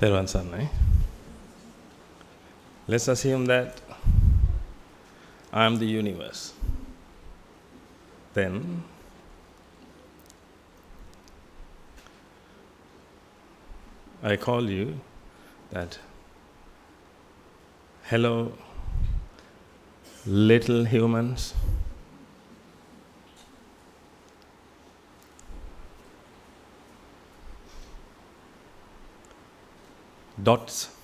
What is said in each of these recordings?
Therwan Sarnai. Let's assume that I am the universe. Then I call you that, hello, little humans. Dots.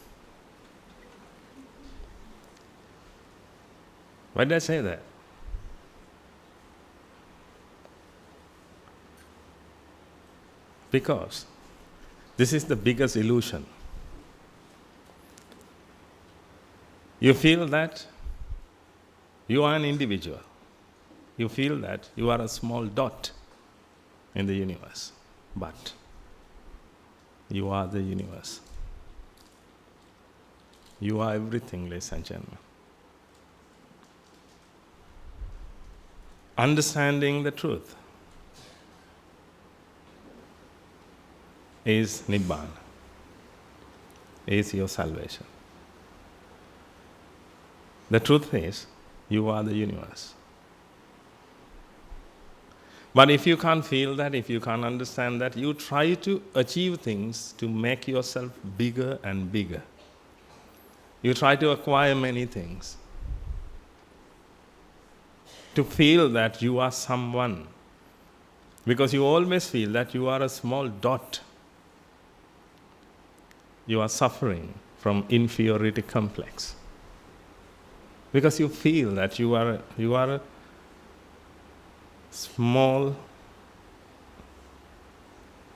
Why did I say that? Because this is the biggest illusion. You feel that you are an individual. You feel that you are a small dot in the universe. But you are the universe. You are everything, ladies and gentlemen. Understanding the truth is Nibbana, is your salvation. The truth is, you are the universe. But if you can't feel that, if you can't understand that, you try to achieve things to make yourself bigger and bigger. You try to acquire many things to feel that you are someone, because you always feel that you are a small dot. You are suffering from inferiority complex because you feel that you are a small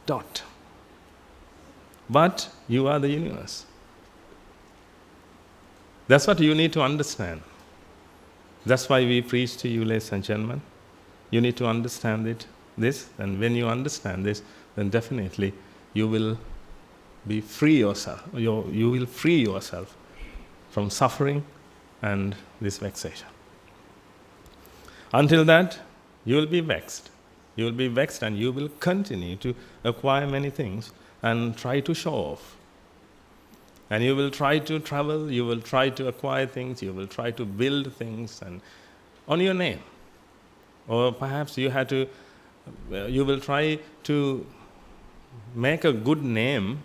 dot, but you are the universe. That's what you need to understand. That's why we preach to you, ladies and gentlemen. You need to understand this, and when you understand this, then definitely you will be free yourself. You will free yourself from suffering and this vexation. Until that, you will be vexed. You will be vexed and you will continue to acquire many things and try to show off. And you will try to travel, you will try to acquire things, you will try to build things and on your name. Or perhaps you will try to make a good name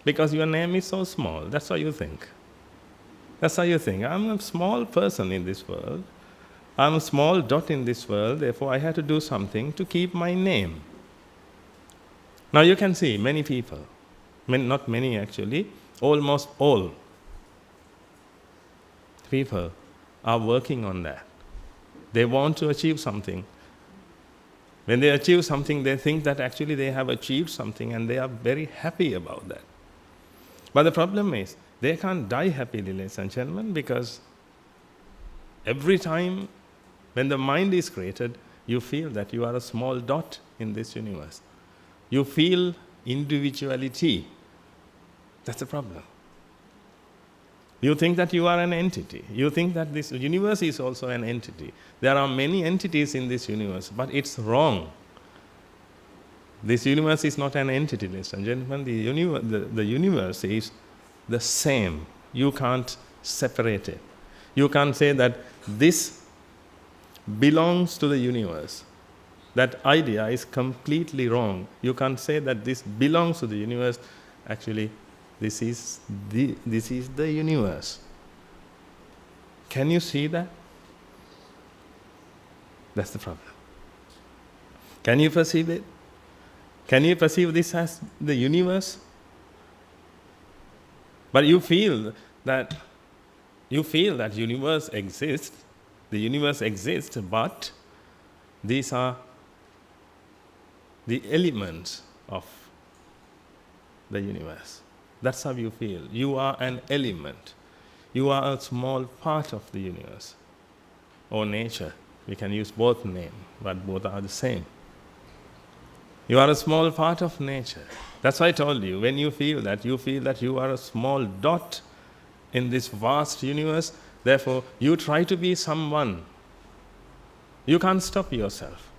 because your name is so small. That's how you think. That's how you think. I'm a small person in this world. I'm a small dot in this world, therefore I have to do something to keep my name. Now you can see many people, not many actually, almost all people are working on that. They want to achieve something. When they achieve something, they think that actually they have achieved something and they are very happy about that. But the problem is, they can't die happily, ladies and gentlemen, because every time when the mind is created, you feel that you are a small dot in this universe. You feel individuality. That's the problem. You think that you are an entity. You think that this universe is also an entity. There are many entities in this universe, but it's wrong. This universe is not an entity, ladies and gentlemen. The universe is the same. You can't separate it. You can't say that this belongs to the universe. That idea is completely wrong. You can't say that this belongs to the universe. Actually, this is the universe. Can you see that? That's the problem. Can you perceive it? Can you perceive this as the universe? But you feel that universe exists. The universe exists, but these are the elements of the universe. That's how you feel. You are an element. You are a small part of the universe or nature. We can use both names, but both are the same. You are a small part of nature. That's why I told you, when you feel that you are a small dot in this vast universe, therefore you try to be someone. You can't stop yourself.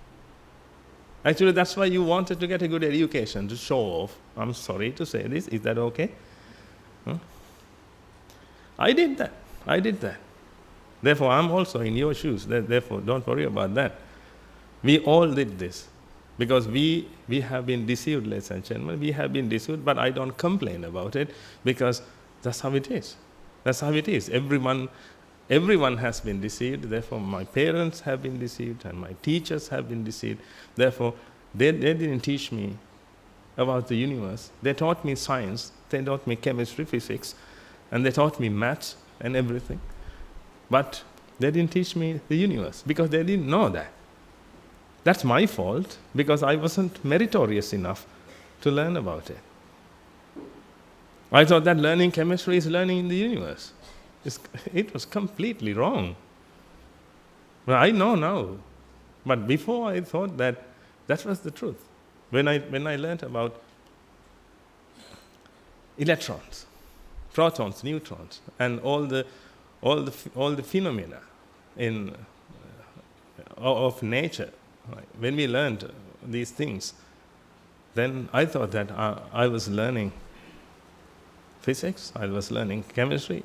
Actually, that's why you wanted to get a good education, to show off. I'm sorry to say this, is that okay? Huh? I did that. I did that. Therefore, I'm also in your shoes. Therefore, don't worry about that. We all did this. Because we have been deceived, ladies and gentlemen. We have been deceived, but I don't complain about it because that's how it is. That's how it is. Everyone has been deceived. Therefore, my parents have been deceived and my teachers have been deceived. Therefore, they didn't teach me about the universe. They taught me science. They taught me chemistry, physics, and they taught me maths and everything. But they didn't teach me the universe because they didn't know that. That's my fault because I wasn't meritorious enough to learn about it. I thought that learning chemistry is learning in the universe. It was completely wrong. Well, I know now. But before I thought that was the truth. When I learned about electrons, protons, neutrons, and all the phenomena of nature, right? When we learned these things, then I thought that I was learning physics, I was learning chemistry,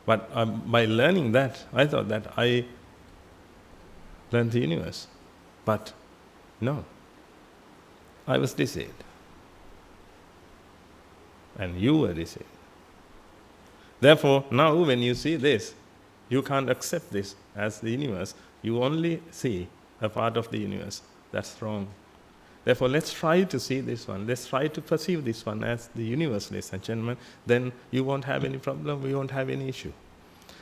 but by learning that, I thought that I learned the universe. But no, I was deceived. And you were deceived. Therefore, now when you see this, you can't accept this as the universe. You only see a part of the universe. That's wrong. Therefore, let's try to see this one. Let's try to perceive this one as the universe, ladies and gentlemen. Then you won't have any problem, you won't have any issue.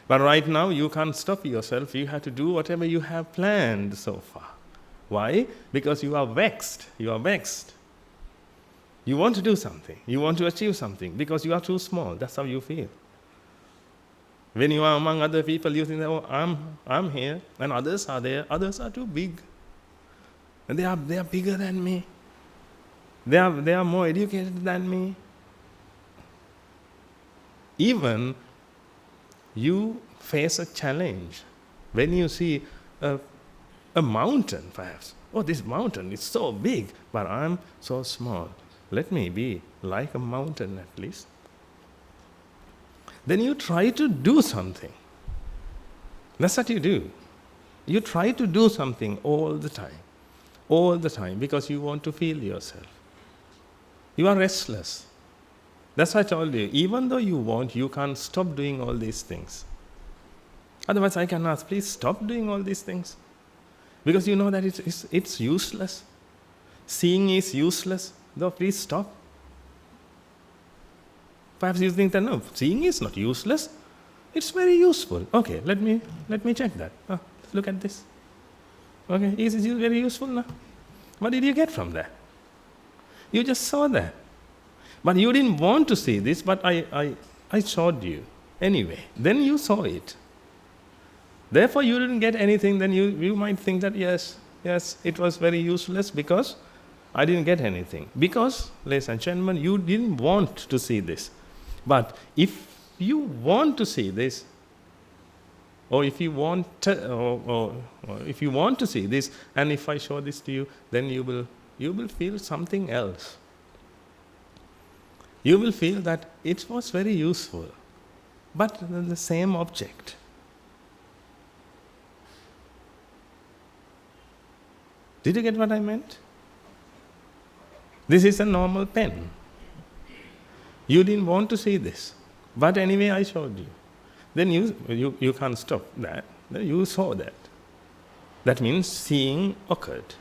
But right now, you can't stop yourself. You have to do whatever you have planned so far. Why? Because you are vexed. You are vexed. You want to do something. You want to achieve something because you are too small. That's how you feel. When you are among other people, you think that, oh, I'm here, and others are there. Others are too big. And they are bigger than me. They are more educated than me. Even you face a challenge when you see a mountain, perhaps. Oh, this mountain is so big, but I'm so small. Let me be like a mountain at least. Then you try to do something. That's what you do. You try to do something all the time, because you want to feel yourself. You are restless. That's why I told you, even though you can't stop doing all these things. Otherwise, I can ask, please stop doing all these things. Because you know that it's useless. Seeing is useless. No, please stop. Perhaps you think that, no, seeing is not useless. It's very useful. Okay, let me check that. Look at this. Okay, is it very useful now? What did you get from that? You just saw that. But you didn't want to see this, but I showed you. Anyway, then you saw it. Therefore, you didn't get anything, then you might think that, yes, it was very useless because I didn't get anything. Because, ladies and gentlemen, you didn't want to see this. But if you want to see this, or if you want to see this, and if I show this to you, then you will feel something else. You will feel that it was very useful, but the same object. Did you get what I meant? This is a normal pen. You didn't want to see this, but anyway I showed you. Then you can't stop that. Then you saw that. That means seeing occurred.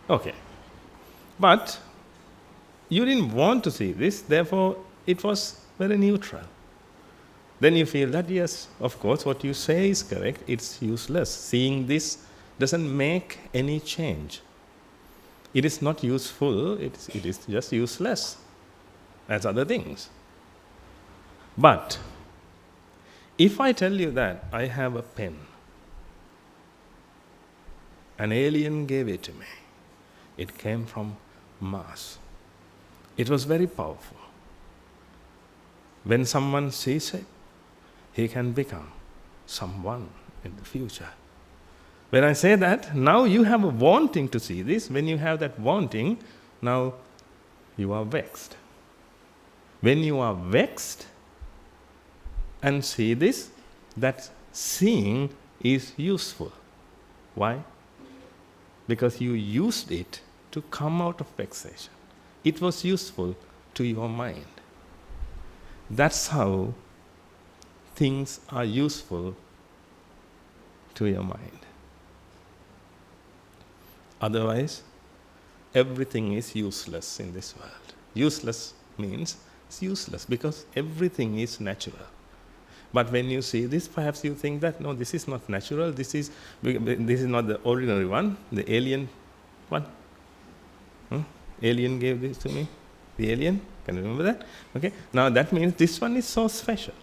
Okay. But you didn't want to see this, therefore it was very neutral. Then you feel that, yes, of course, what you say is correct, it's useless. Seeing this doesn't make any change. It is not useful, it is just useless as other things. But if I tell you that I have a pen, an alien gave it to me. It came from Mars. It was very powerful. When someone sees it, he can become someone in the future. When I say that, now you have a wanting to see this. When you have that wanting, now you are vexed. When you are vexed, and see this, that seeing is useful. Why? Because you used it to come out of vexation. It was useful to your mind. That's how things are useful to your mind. Otherwise, everything is useless in this world. Useless means it's useless because everything is natural. But when you see this, perhaps you think that, no, this is not natural, this is not the ordinary one, the alien one. Alien gave this to me. The alien, can you remember that? Okay. Now that means this one is so special.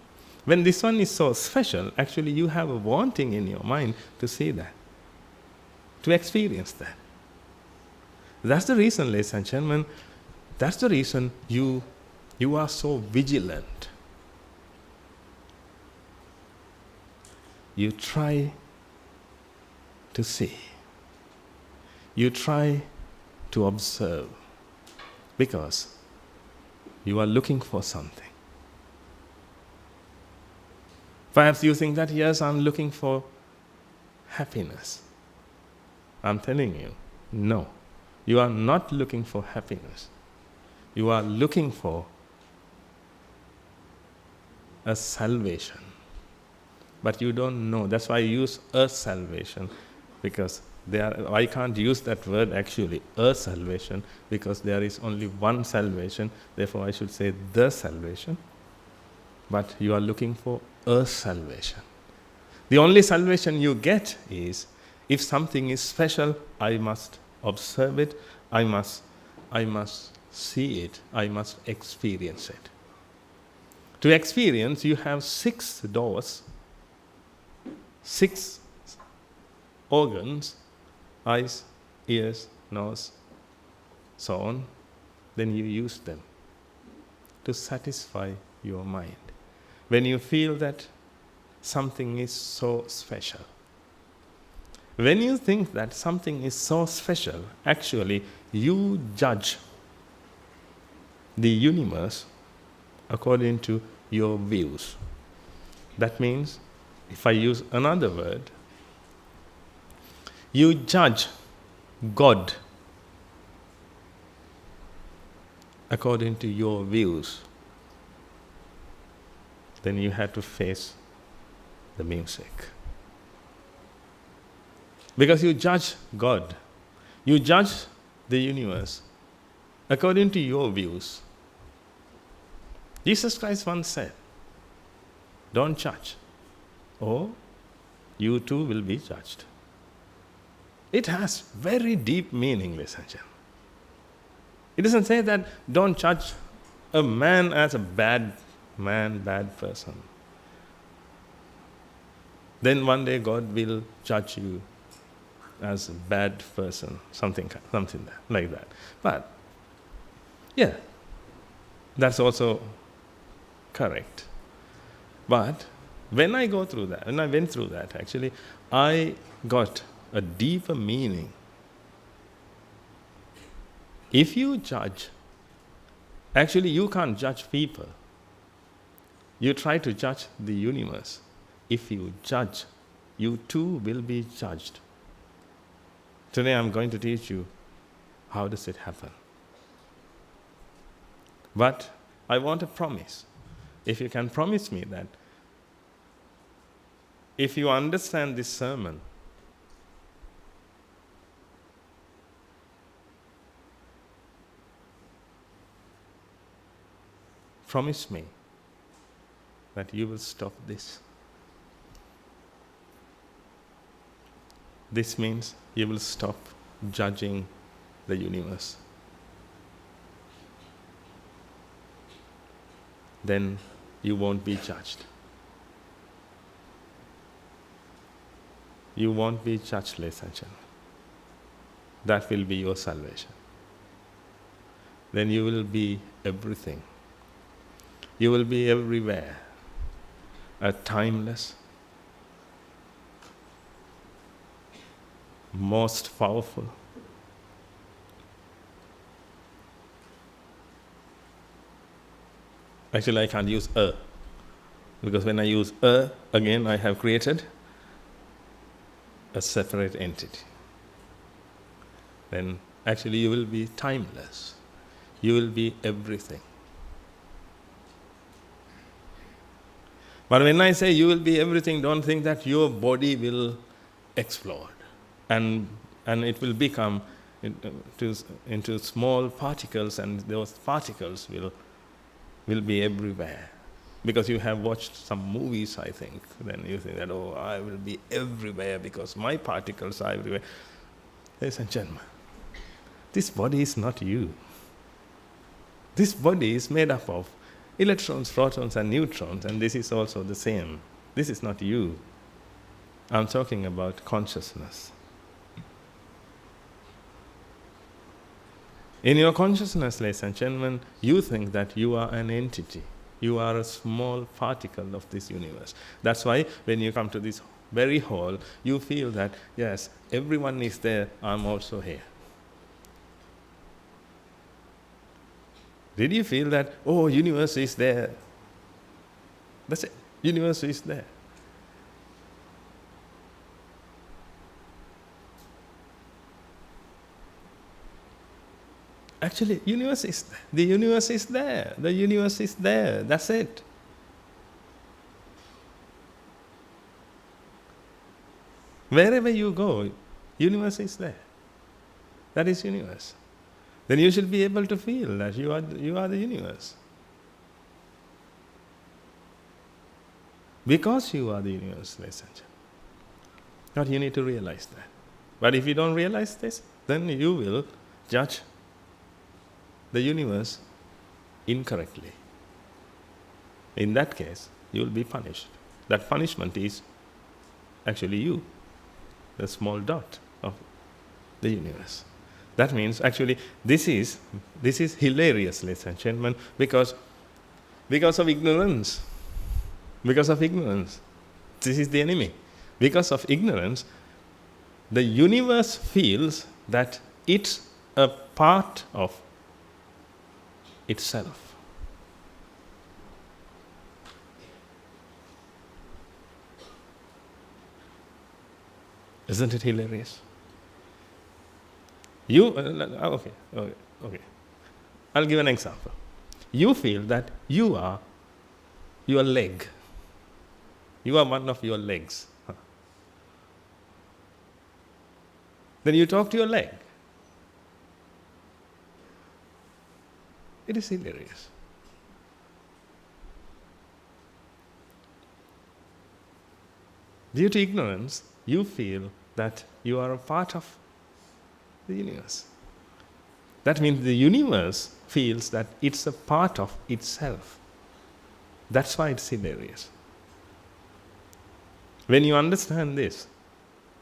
When this one is so special, actually you have a wanting in your mind to see that, to experience that. That's the reason, ladies and gentlemen, that's the reason you are so vigilant. You try to see. You try to observe. Because you are looking for something. Perhaps you think that, yes, I'm looking for happiness. I'm telling you, no. You are not looking for happiness. You are looking for a salvation. But you don't know. That's why I use a salvation, because I can't use that word actually, a salvation, because there is only one salvation. Therefore, I should say the salvation. But you are looking for a salvation. The only salvation you get is, if something is special, I must observe it, I must see it, I must experience it. To experience, you have 6 doors, 6 organs, eyes, ears, nose, so on. Then you use them to satisfy your mind. When you feel that something is so special. When you think that something is so special, actually you judge the universe according to your views. That means, if I use another word, you judge God according to your views. Then you have to face the music. Because you judge God, you judge the universe according to your views. Jesus Christ once said, don't judge, or you too will be judged. It has very deep meaning, ladies and gentlemen. It doesn't say that don't judge a man as a bad man, bad person. Then one day God will judge you as a bad person, something like that. But, yeah, that's also correct. But when I went through that, actually, I got a deeper meaning. If you judge, actually you can't judge people. You try to judge the universe. If you judge, you too will be judged. Today I'm going to teach you how does it happen. But I want a promise. If you can promise me that if you understand this sermon, promise me that you will stop this. This means you will stop judging the universe. Then you won't be judged. You won't be judged, ladies and gentlemen. That will be your salvation. Then you will be everything. You will be everywhere. A timeless, most powerful, actually I can't use a. Because when I use again, I have created a separate entity. Then actually you will be timeless. You will be everything. But when I say you will be everything, don't think that your body will explode and it will become into small particles, and those particles will be everywhere. Because you have watched some movies, I think, then you think that, oh, I will be everywhere because my particles are everywhere. Ladies and gentlemen, this body is not you. This body is made up of electrons, protons, and neutrons, and this is also the same. This is not you. I'm talking about consciousness. In your consciousness, ladies and gentlemen, you think that you are an entity. You are a small particle of this universe. That's why when you come to this very hall, you feel that, yes, everyone is there, I'm also here. Did you feel that, oh, universe is there? That's it. Universe is there. Actually, universe is there. The universe is there. The universe is there. That's it. Wherever you go, universe is there. That is universe. Then you should be able to feel that you are the universe. Because you are the universe, ladies and gentlemen. But you need to realize that. But if you don't realize this, then you will judge the universe incorrectly. In that case, you will be punished. That punishment is actually you, the small dot of the universe. That means actually this is hilarious, ladies and gentlemen, because of ignorance. Because of ignorance. This is the enemy. Because of ignorance, the universe feels that it's a part of itself. Isn't it hilarious? Okay. I'll give an example. You feel that you are your leg. You are one of your legs. Then you talk to your leg. It is hilarious. Due to ignorance, you feel that you are a part of the universe. That means the universe feels that it's a part of itself. That's why it's hilarious. When you understand this,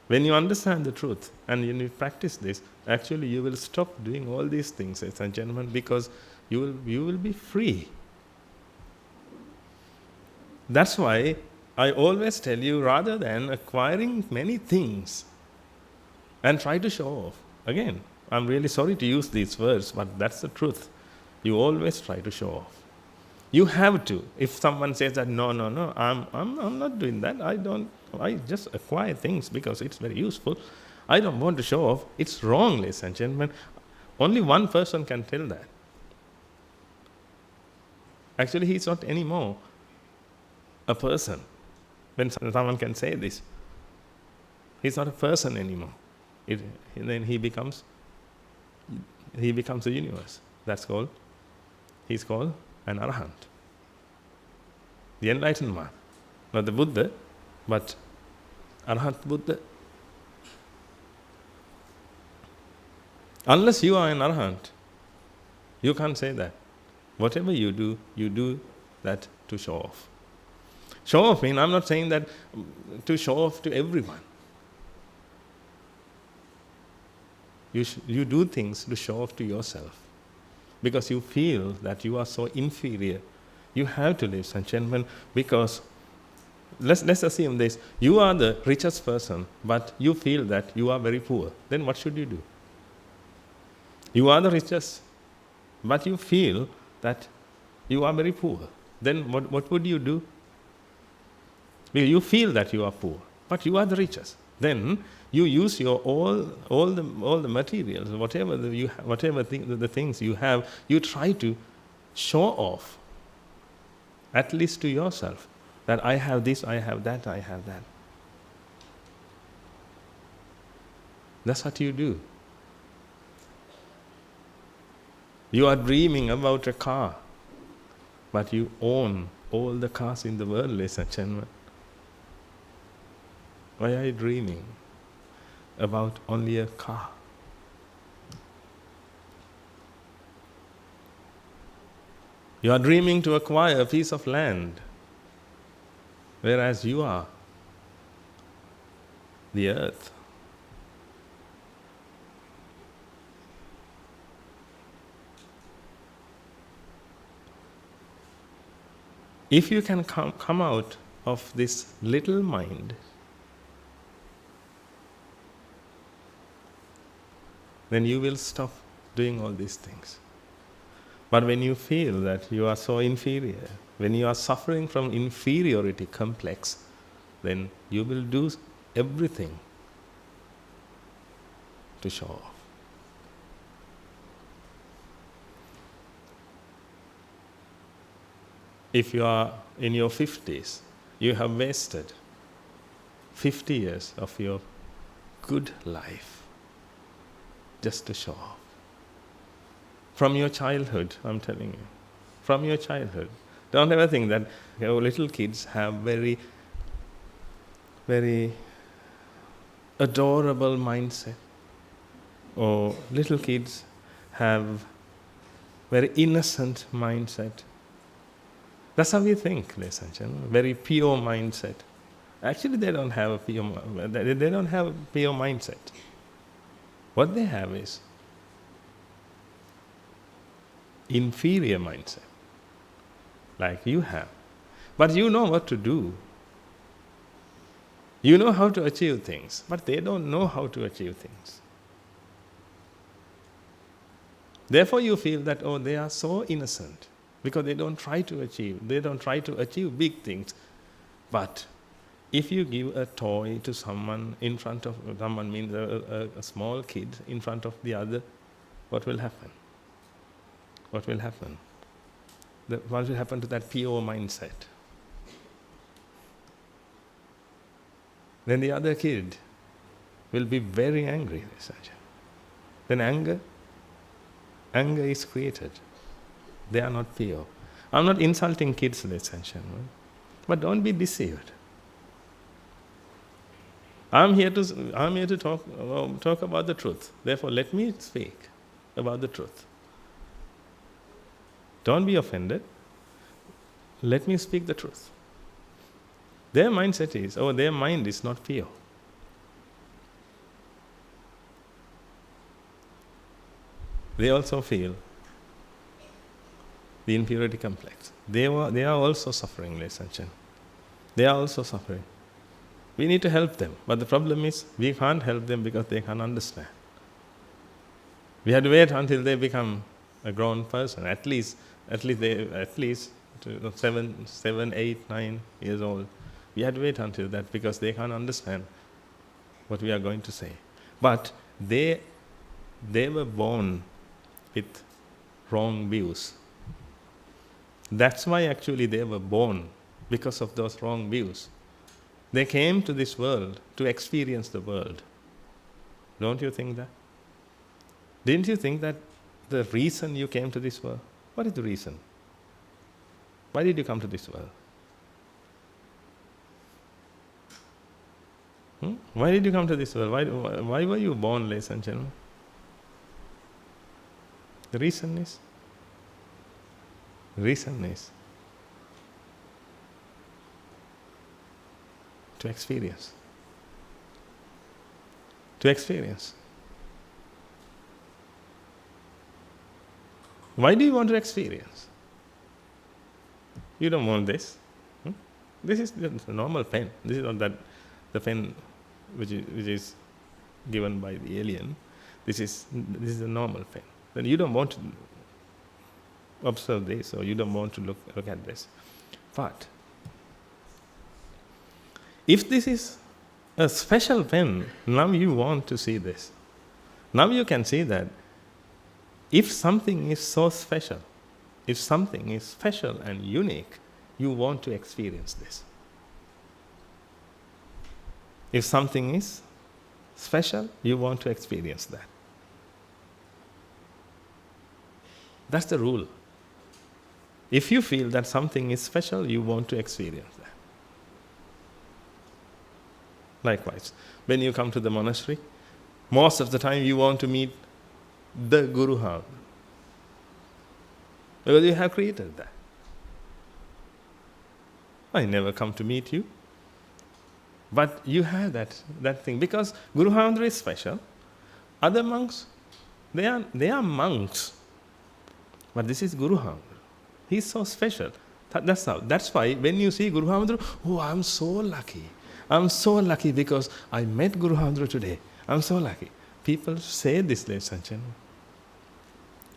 when you understand the truth and when you practice this, actually you will stop doing all these things, ladies and gentlemen, because you will be free. That's why I always tell you, rather than acquiring many things and try to show off. Again, I'm really sorry to use these words, but that's the truth. You always try to show off. You have to. If someone says that, no, I'm not doing that. I just acquire things because it's very useful. I don't want to show off. It's wrong, ladies and gentlemen. Only one person can tell that. Actually, he's not anymore a person. When someone can say this, he's not a person anymore. Then he becomes a universe. He's called an arahant. The enlightened one. Not the Buddha, but Arahant Buddha. Unless you are an arahant, you can't say that. Whatever you do that to show off. Show off means, I'm not saying that to show off to everyone. You do things to show off to yourself. Because you feel that you are so inferior. You have to, ladies and gentlemen, because let's assume this. You are the richest person, but you feel that you are very poor. Then what should you do? You are the richest, but you feel that you are very poor. Then what would you do? Because you feel that you are poor, but you are the richest. Then you use your all the materials, whatever the things you have, you try to show off, at least to yourself, that I have this, I have that, I have that. That's what you do. You are dreaming about a car, but you own all the cars in the world, ladies and gentlemen. Why are you dreaming about only a car? You are dreaming to acquire a piece of land, whereas you are the earth. If you can come out of this little mind, then you will stop doing all these things. But when you feel that you are so inferior, when you are suffering from inferiority complex, then you will do everything to show off. If you are in your 50s, you have wasted 50 years of your good life just to show off. From your childhood, I'm telling you, from your childhood. Don't ever think that little kids have very, very adorable mindset, or little kids have very innocent mindset. That's how we think, ladies and gentlemen. Very pure mindset. Actually, they don't have a pure mindset. What they have is inferior mindset, like you have. But you know what to do. You know how to achieve things, but they don't know how to achieve things. Therefore, you feel that, oh, they are so innocent, because they don't try to achieve big things. But if you give a toy to someone in front of someone, means a small kid in front of the other, what will happen? What will happen? What will happen to that pure mindset? Then the other kid will be very angry. Then anger is created. They are not pure. I'm not insulting kids, ladies and gentlemen, but don't be deceived. I'm here to talk about the truth. Therefore, let me speak about the truth. Don't be offended. Let me speak the truth. Their mindset is, their mind is not pure. They also feel the inferiority complex. They are also suffering, ladies and gentlemen. They are also suffering. We need to help them, but the problem is we can't help them because they can't understand. We have to wait until they become a grown person, at least 7, 8, 9 years old. We have to wait until that, because they can't understand what we are going to say. But they were born with wrong views. That's why actually they were born, because of those wrong views. They came to this world to experience the world. Don't you think that? Didn't you think that the reason you came to this world? What is the reason? Why did you come to this world? Why did you come to this world? Why were you born, ladies and gentlemen? The reason is to experience. To experience. Why do you want to experience? You don't want this. This is the normal pen. This is not the pen which is given by the alien. This is a normal pen. Then you don't want to observe this, or you don't want to look at this. But If this is a special pen, now you want to see this. Now you can see that if something is so special, if something is special and unique, you want to experience this. If something is special, you want to experience that. That's the rule. If you feel that something is special, you want to experience that. Likewise, when you come to the monastery, most of the time you want to meet the Guru House, because you have created that. I never come to meet you, but you have that thing, because Guru House is special. Other monks, they are monks, but this is Guru House. He's so special. That's how. That's why when you see Guru House, oh, I'm so lucky. I'm so lucky because I met Guru House today. I'm so lucky. People say this, ladies and gentlemen.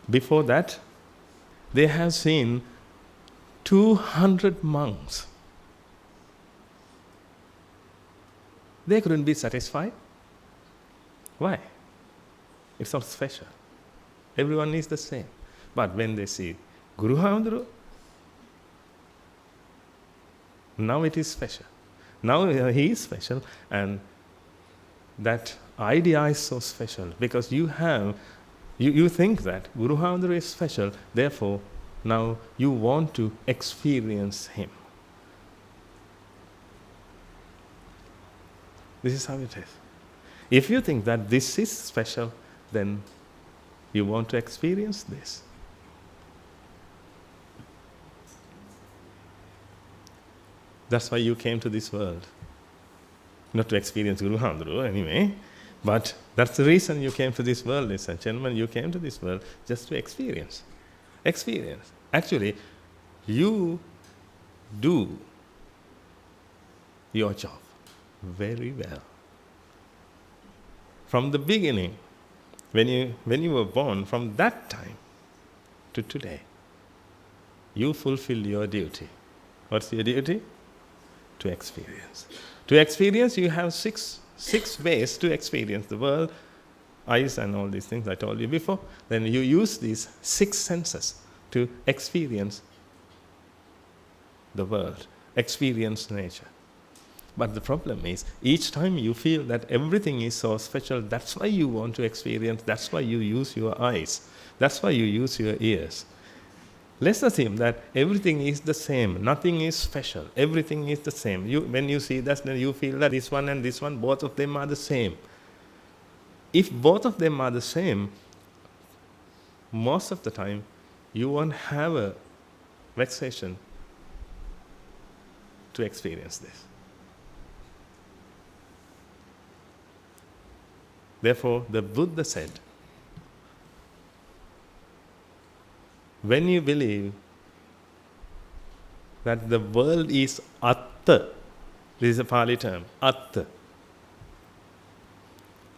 Before that, they have seen 200 monks. They couldn't be satisfied. Why? It's not special. Everyone is the same. But when they see Guru Hamdru, now it is special. Now he is special, and that idea is so special because you think that Guru Hamdru is special, therefore now you want to experience him. This is how it is. If you think that this is special, then you want to experience this. That's why you came to this world. Not to experience Guru Hamdru anyway, but that's the reason you came to this world, ladies and gentlemen. You came to this world just to experience. Experience. Actually, you do your job very well. From the beginning, when you were born, from that time to today, you fulfill your duty. What's your duty? To experience. To experience, you have six ways to experience the world, eyes and all these things I told you before. Then you use these 6 senses to experience the world, experience nature. But the problem is, each time you feel that everything is so special, that's why you want to experience, that's why you use your eyes, that's why you use your ears. Let's assume that everything is the same, nothing is special, everything is the same. When you see that, then you feel that this one and this one, both of them are the same. If both of them are the same, most of the time, you won't have a vexation to experience this. Therefore, the Buddha said, when you believe that the world is atta, this is a Pali term, atta,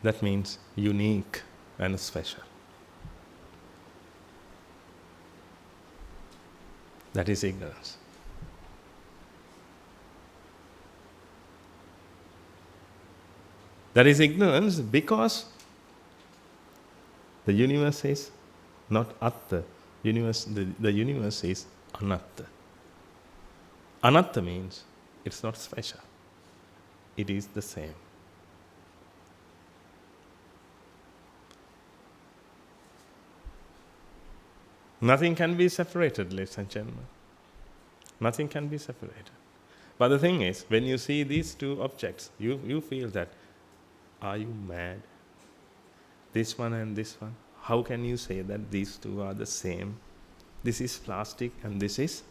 that means unique and special. That is ignorance. That is ignorance because the universe is not atta. The universe is anatta. Anatta means it's not special. It is the same. Nothing can be separated, ladies and gentlemen. Nothing can be separated. But the thing is, when you see these two objects, you feel that, are you mad? This one and this one. How can you say that these two are the same? This is plastic and this is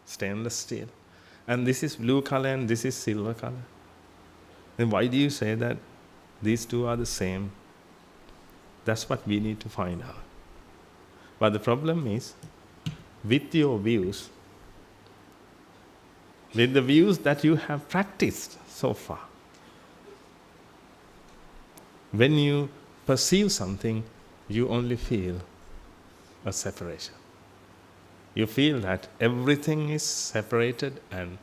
stainless steel. And this is blue color and this is silver color. Then why do you say that these two are the same? That's what we need to find out. But the problem is, with your views, with the views that you have practiced so far, when you perceive something, you only feel a separation. You feel that everything is separated and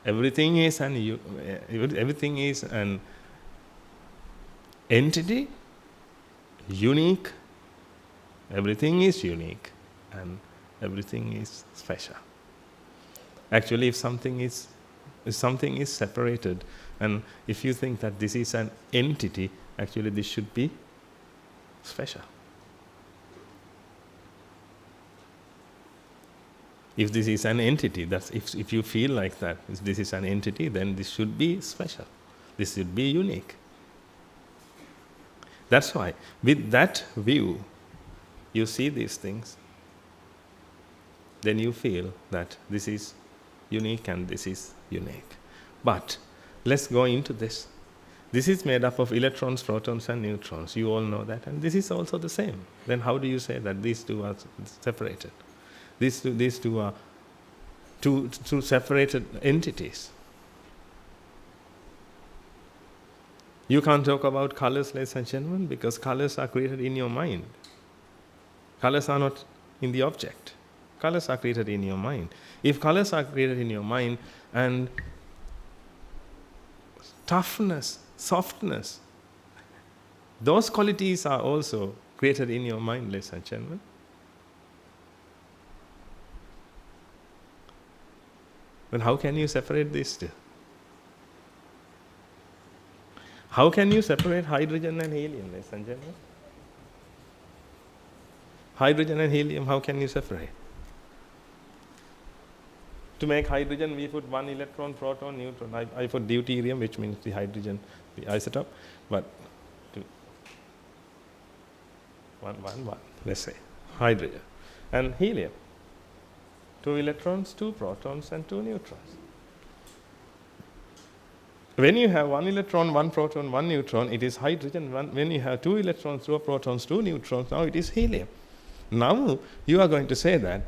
everything is an entity, unique. Everything is unique and everything is special. Actually, if something is separated, and if you think that this is an entity, actually this should be special. If this is an entity, if you feel like that, if this is an entity, then this should be special. This should be unique. That's why, with that view, you see these things, then you feel that this is unique and this is unique. But let's go into this. This is made up of electrons, protons and neutrons. You all know that. And this is also the same. Then how do you say that these two are separated? These two are two separated entities. You can't talk about colors, ladies and gentlemen, because colors are created in your mind. Colors are not in the object. Colors are created in your mind. If colors are created in your mind, and toughness, softness, those qualities are also created in your mind, ladies and gentlemen. Then how can you separate these two? How can you separate hydrogen and helium, ladies and gentlemen? Hydrogen and helium, how can you separate? To make hydrogen, we put one electron, proton, neutron. I put deuterium, which means the hydrogen, the isotope, but one, let's say, hydrogen. And helium, 2 electrons, 2 protons, and 2 neutrons. When you have 1 electron, 1 proton, 1 neutron, it is hydrogen. When you have 2 electrons, 2 protons, 2 neutrons, now it is helium. Now you are going to say that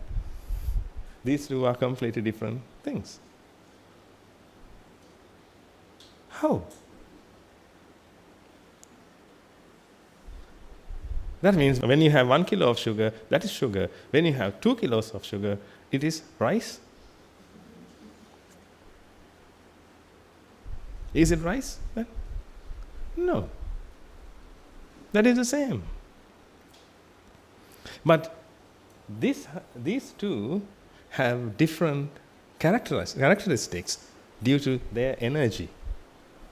these two are completely different things. How? That means when you have 1 kilo of sugar, that is sugar. When you have 2 kilos of sugar, it is rice. Is it rice? No. That is the same. But these two have different characteristics due to their energy.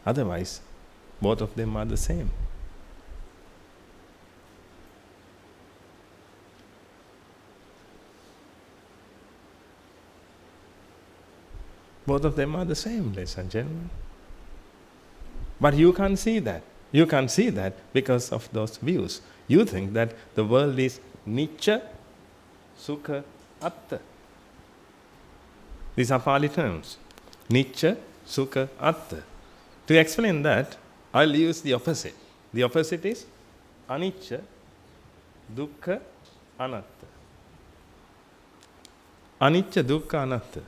Otherwise, both of them are the same. Both of them are the same, ladies and gentlemen. But you can't see that. You can't see that because of those views. You think that the world is Nicca, Sukha, Atta. These are Pali terms. Nicca, Sukha, Atta. To explain that, I'll use the opposite. The opposite is Anicca, Dukkha, Anatta. Anicca, Dukkha, Anatta.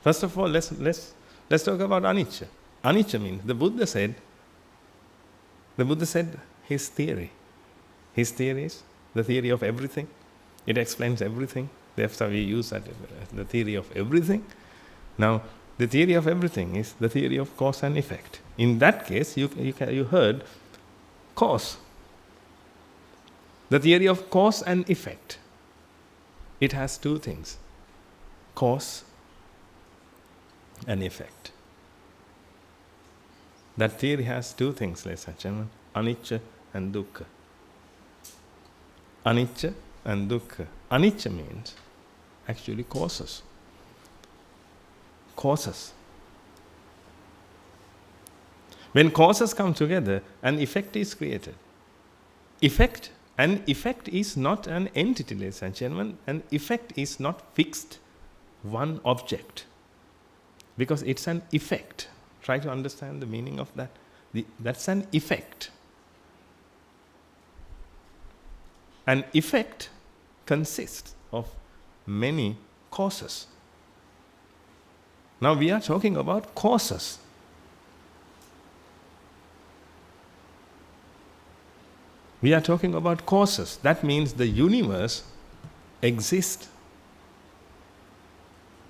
First of all, let's talk about Anicca. Anicca means the Buddha said his theory. His theory is the theory of everything. It explains everything. Therefore, we use that the theory of everything. Now, the theory of everything is the theory of cause and effect. In that case, you heard cause. The theory of cause and effect. It has two things: cause and effect. That theory has two things, ladies and gentlemen: anicca and dukkha. Anicca and dukkha. Anicca means actually causes. Causes. When causes come together, an effect is created. Effect is not an entity, ladies and gentlemen. An effect is not fixed one object, because it's an effect. Try to understand the meaning of that. That's an effect. An effect consists of many causes. Now we are talking about causes. We are talking about causes. That means the universe exists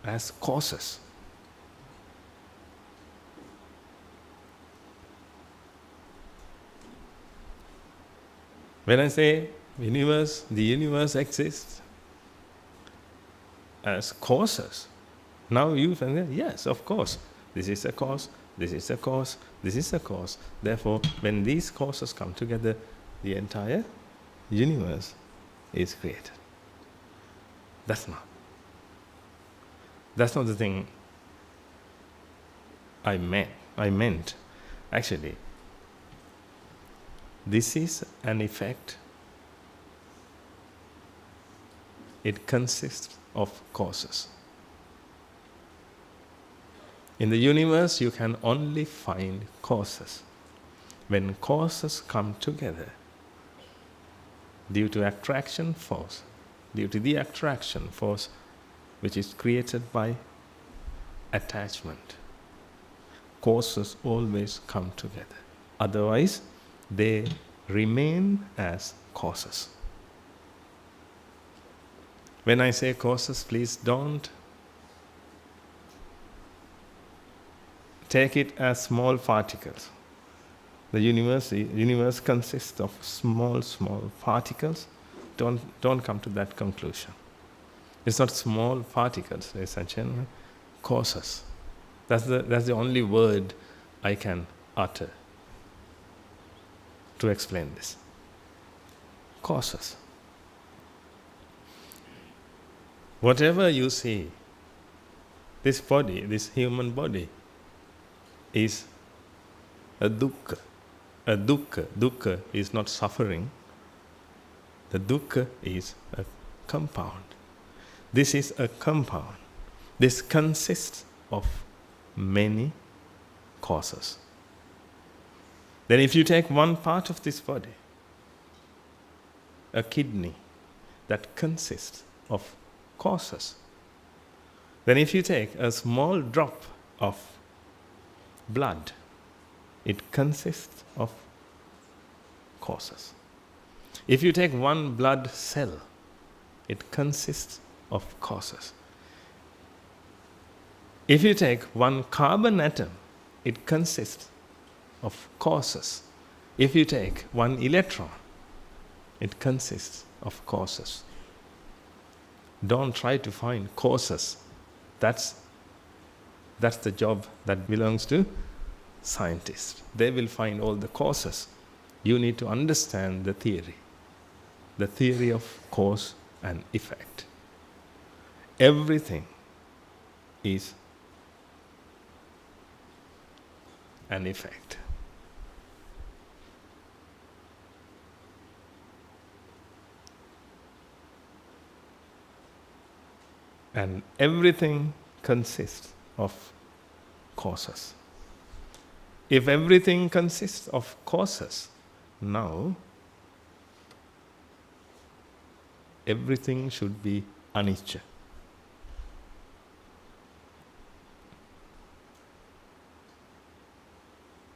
as causes. When I say universe, the universe exists as causes, now you can say, yes, of course, this is a cause, this is a cause, this is a cause. Therefore, when these causes come together, the entire universe is created. That's not the thing I meant. Actually, this is an effect. It consists of causes. In the universe, you can only find causes. When causes come together, due to the attraction force which is created by attachment, causes always come together. Otherwise, they remain as causes. When I say causes, please don't take it as small particles. The universe consists of small particles. Don't come to that conclusion. It's not small particles, ladies and gentlemen. Causes. That's the only word I can utter to explain this. Causes. Whatever you see, this body, this human body, is a dukkha. A dukkha. Dukkha is not suffering. The dukkha is a compound. This is a compound. This consists of many causes. Then if you take one part of this body, a kidney, that consists of causes. Then if you take a small drop of blood, it consists of causes. If you take one blood cell, it consists of causes. If you take one carbon atom, it consists of causes. If you take one electron, it consists of causes. Don't try to find causes. That's the job that belongs to scientists. They will find all the causes. You need to understand the theory of cause and effect. Everything is an effect. And everything consists of causes. If everything consists of causes, now everything should be anicca.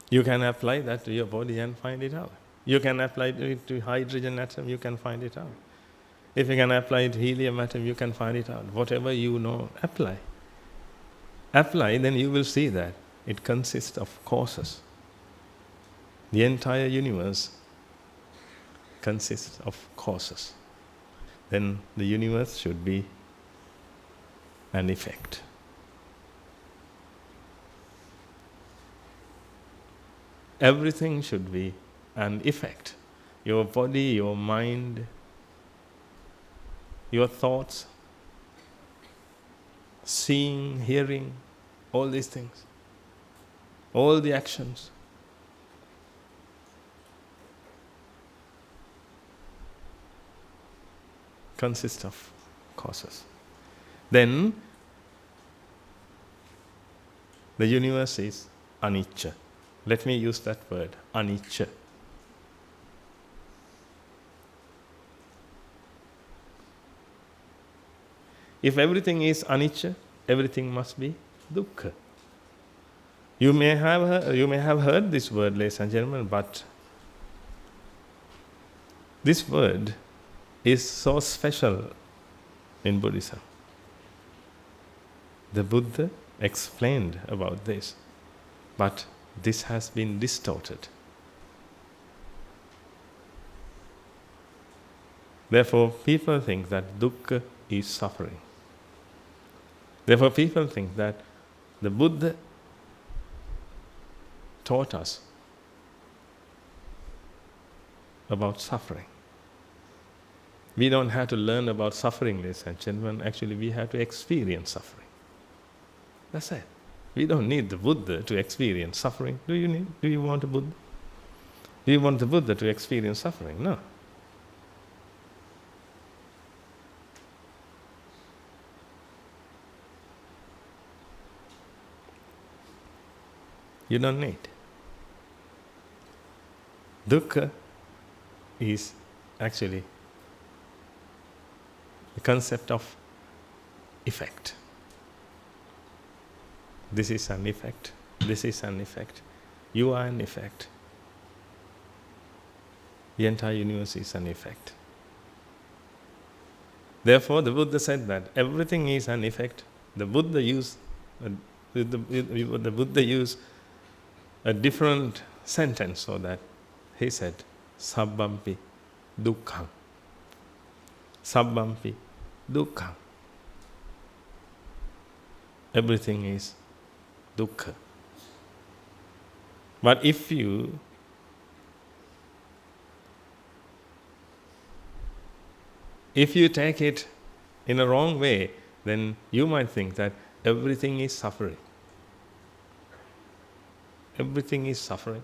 You can apply that to your body and find it out. You can apply it to hydrogen atom, you can find it out. If you can apply it to helium atom, you can find it out. Whatever you know, apply. Apply, then you will see that it consists of causes. The entire universe consists of causes. Then the universe should be an effect. Everything should be an effect. Your body, your mind, your thoughts, seeing, hearing, all these things, all the actions. Consist of causes. Then the universe is anicca. Let me use that word, anicca. If everything is anicca, everything must be dukkha. You may have heard this word, ladies and gentlemen, but this word is so special in Buddhism. The Buddha explained about this, but this has been distorted. Therefore, people think that dukkha is suffering. Therefore, people think that the Buddha taught us about suffering. We don't have to learn about suffering, ladies and gentlemen. Actually, we have to experience suffering. That's it. We don't need the Buddha to experience suffering. Do you want a Buddha? Do you want the Buddha to experience suffering? No. You don't need. Dukkha is actually the concept of effect. This is an effect. This is an effect. You are an effect. The entire universe is an effect. Therefore, the Buddha said that everything is an effect. The Buddha used a different sentence so that he said, Sabbampi dukkham. Sabbampi dukkham. Everything is dukkha. But if you take it in a wrong way, then you might think that everything is suffering. Everything is suffering.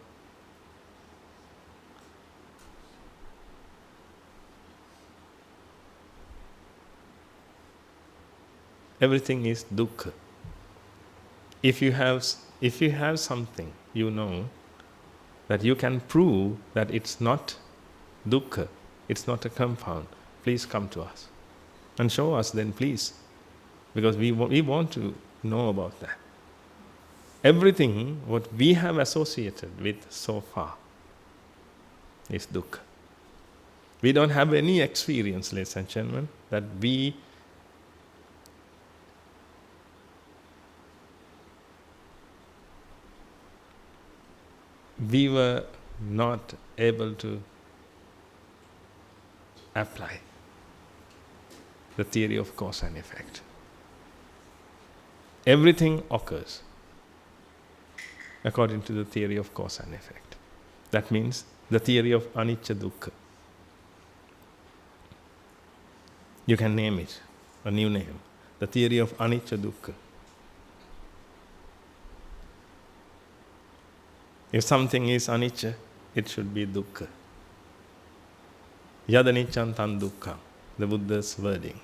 Everything is dukkha. If you have something, you know that you can prove that it's not dukkha, it's not a compound, please come to us and show us then, please, because we want to know about that. Everything what we have associated with so far is dukkha. We don't have any experience, ladies and gentlemen, that we were not able to apply the theory of cause and effect. Everything occurs according to the theory of cause and effect. That means the theory of anicca dukkha. You can name it a new name. The theory of anicca dukkha. If something is anicca, it should be dukkha. Yadaniccan tan dukkham, the Buddha's wordings.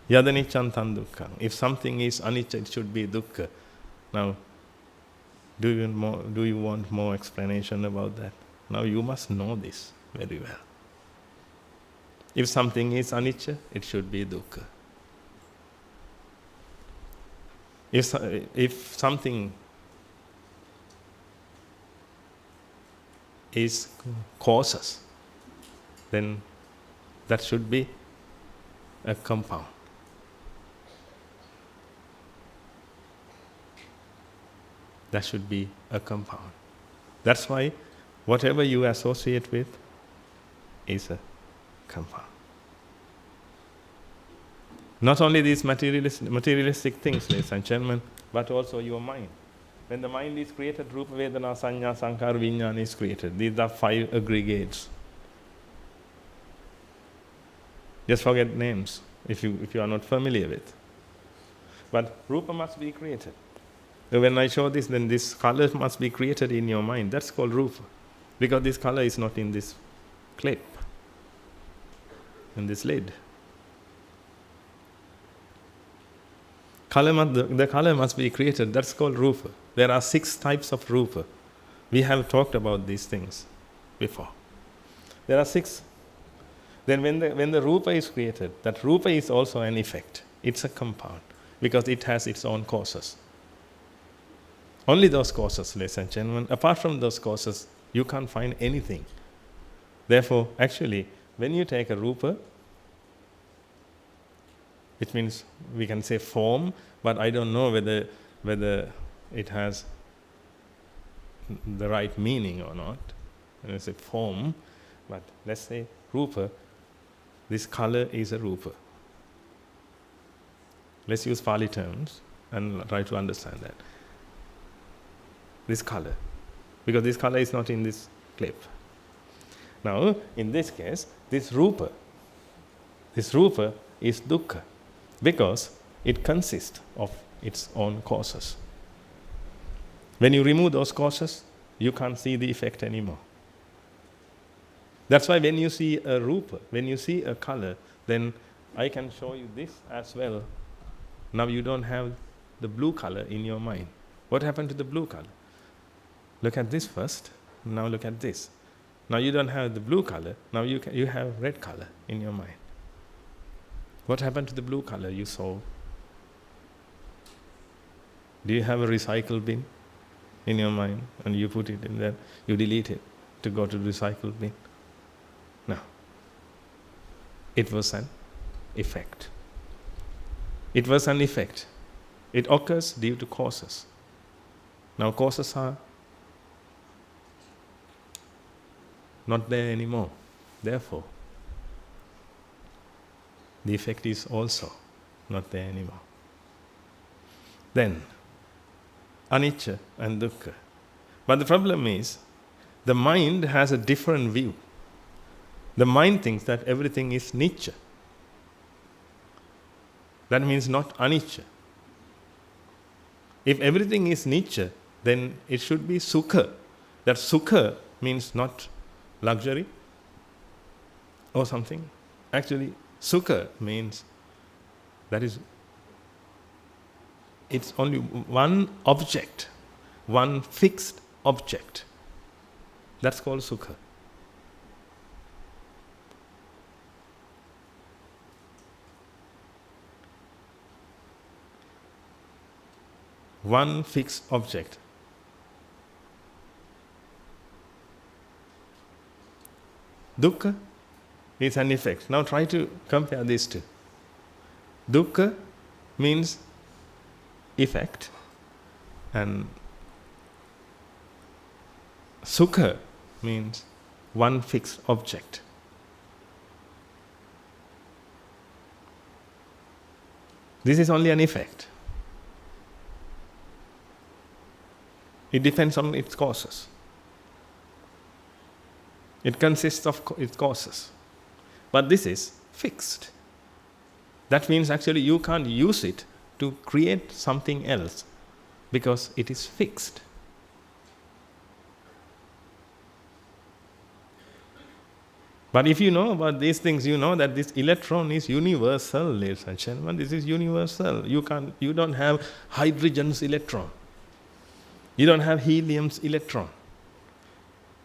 Yadaniccan tan dukkham. If something is anicca, it should be dukkha. Now, do you want more explanation about that? Now you must know this very well. If something is anicca, it should be dukkha. If something is causes, then that should be a compound. That should be a compound. That's why whatever you associate with is a compound. Not only these materialistic things, ladies and gentlemen, but also your mind. When the mind is created, Rupa, Vedana, Sanya, Sankhara, Vijnana is created. These are 5 aggregates. Just forget names if you are not familiar with. But Rupa must be created. When I show this, then this color must be created in your mind. That's called Rupa. Because this color is not in this clip, in this lid. The color must be created. That's called Rupa. There are 6 types of Rupa. We have talked about these things before. There are 6. Then when the Rupa is created, that Rupa is also an effect. It's a compound because it has its own causes. Only those causes, ladies and gentlemen. Apart from those causes, you can't find anything. Therefore, actually, when you take a Rupa, Which means we can say form, but I don't know whether it has the right meaning or not. When I say form, but let's say rupa, this color is a rupa. Let's use Pali terms and try to understand that. This color, because this color is not in this clip. Now, in this case, this rupa is dukkha, because it consists of its own causes. When you remove those causes, you can't see the effect anymore. That's why when you see a rupa, when you see a color, then I can show you this as well. Now you don't have the blue color in your mind. What happened to the blue color? Look at this first, now look at this. Now you don't have the blue color, now you have red color in your mind. What happened to the blue color you saw? Do you have a recycle bin in your mind and you put it in there, you delete it to go to the recycle bin? No. It was an effect. It was an effect. It occurs due to causes. Now causes are not there anymore. Therefore, the effect is also not there anymore. Then, anicca and dukkha. But the problem is, the mind has a different view. The mind thinks that everything is nicca. That means not anicca. If everything is nicca, then it should be sukha. That sukha means not luxury or something. Actually, sukha means that is, it's only one object, one fixed object. That's called sukha. One fixed object. Dukkha is an effect. Now try to compare these two. Dukkha means effect, and sukha means one fixed object. This is only an effect. It depends on its causes. It consists of its causes. But this is fixed. That means actually you can't use it to create something else because it is fixed. But if you know about these things, you know that this electron is universal, ladies and gentlemen. This is universal. You don't have hydrogen's electron. You don't have helium's electron.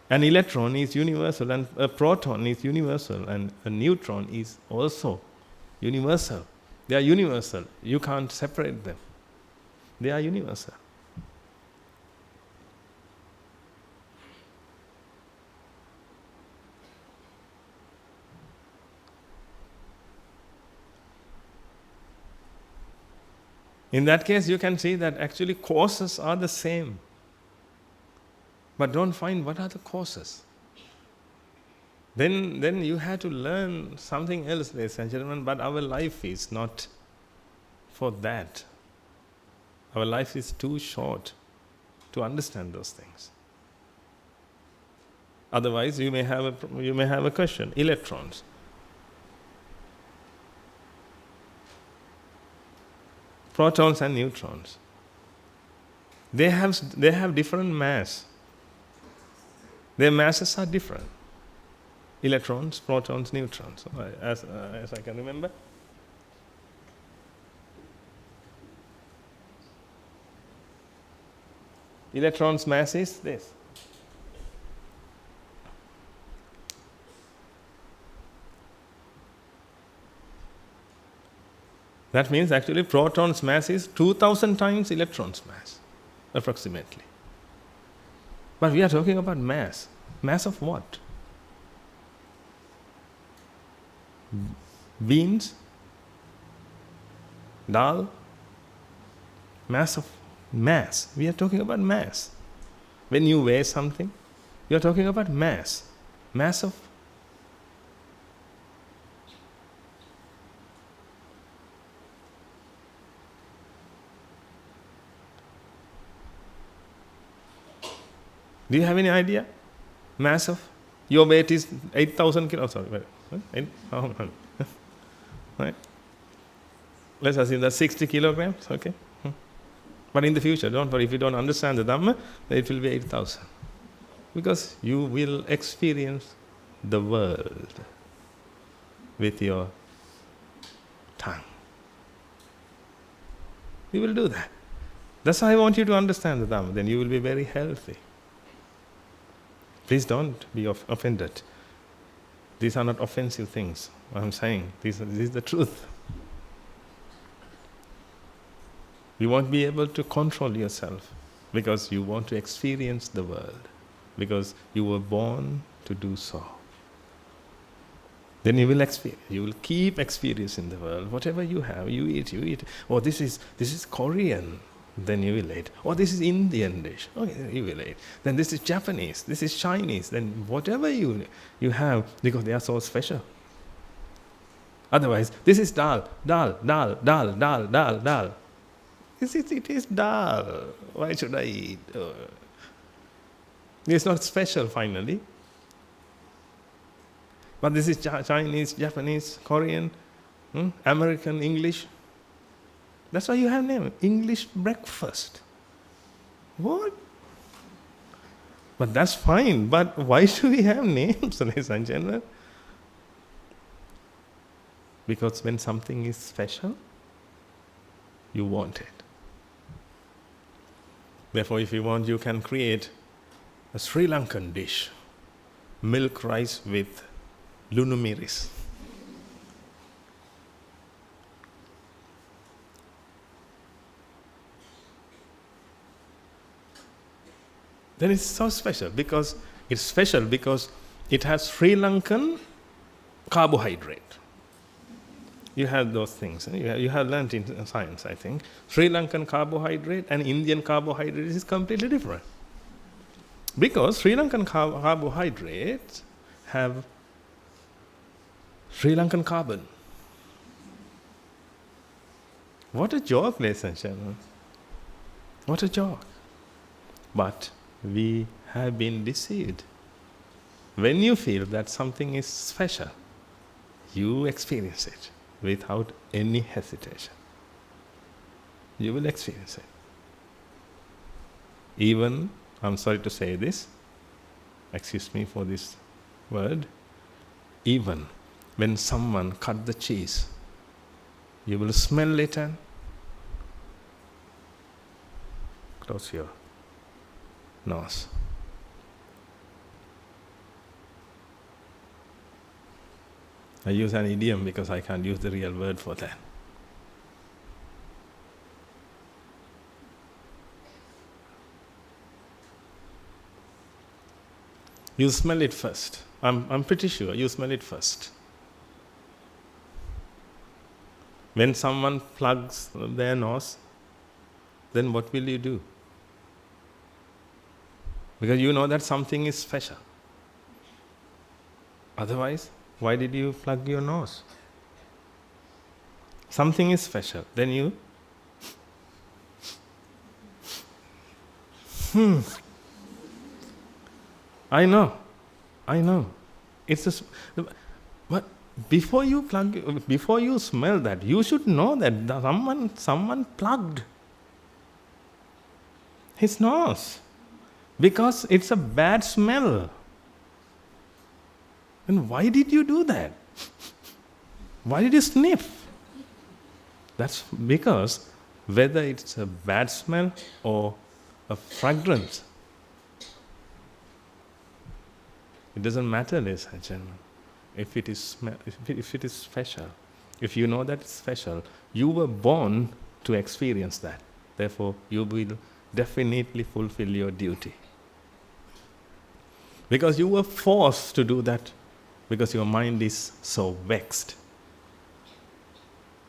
An electron is universal, and a proton is universal, and a neutron is also universal. They are universal. You can't separate them. They are universal. In that case, you can see that actually causes are the same. But don't find what are the causes. Then you have to learn something else, ladies and gentlemen, but our life is not for that. Our life is too short to understand those things. Otherwise, you may have a question. Electrons. Protons and neutrons. They have different mass. Their masses are different. Electrons, protons, neutrons, as I can remember. Electron's mass is this. That means actually proton's mass is 2000 times electron's mass, approximately. But we are talking about mass. Mass of what? Beings? Dal, mass of mass. We are talking about mass. When you weigh something, you are talking about mass. Mass of. Do you have any idea? Mass of. Your weight is 8,000 kilos. Sorry, wait. Right? Let's assume that's 60 kilograms. Okay. But in the future, don't worry, if you don't understand the Dhamma, it will be 8,000. Because you will experience the world with your tongue. You will do that. That's why I want you to understand the Dhamma. Then you will be very healthy. Please don't be offended. These are not offensive things. What I'm saying, this is the truth. You won't be able to control yourself because you want to experience the world, because you were born to do so. Then you will experience. You will keep experiencing the world. Whatever you have, you eat. Oh, this is Korean. Then you will eat. Oh, this is Indian dish. Okay, you will eat. Then this is Japanese. This is Chinese. Then whatever you have, because they are so special. Otherwise, this is dal. It is dal. Why should I eat? It's not special finally. But this is Chinese, Japanese, Korean, American, English. That's why you have name. English breakfast. What? But that's fine. But why should we have names, ladies and gentlemen? Because when something is special, you want it. Therefore, if you want, you can create a Sri Lankan dish. Milk rice with lunumiris. Then it's so special because it has Sri Lankan carbohydrate. You have those things. You have learned in science, I think. Sri Lankan carbohydrate and Indian carbohydrate is completely different. Because Sri Lankan carbohydrates have Sri Lankan carbon. What a joke, ladies and gentlemen. What a joke. But we have been deceived. When you feel that something is special, you experience it without any hesitation. You will experience it. Even, I'm sorry to say this, excuse me for this word, even when someone cut the cheese, you will smell it and close your nose. I use an idiom because I can't use the real word for that. You smell it first. I'm pretty sure you smell it first. When someone plugs their nose, then what will you do? Because you know that something is special. Otherwise, why did you plug your nose? Something is special. Then you I know. But before you smell that, you should know that someone plugged his nose because it's a bad smell. And why did you do that? Why did you sniff? That's because whether it's a bad smell or a fragrance, it doesn't matter, ladies and gentlemen. If it is special, if you know that it's special, you were born to experience that. Therefore, you will definitely fulfill your duty. Because you were forced to do that, because your mind is so vexed.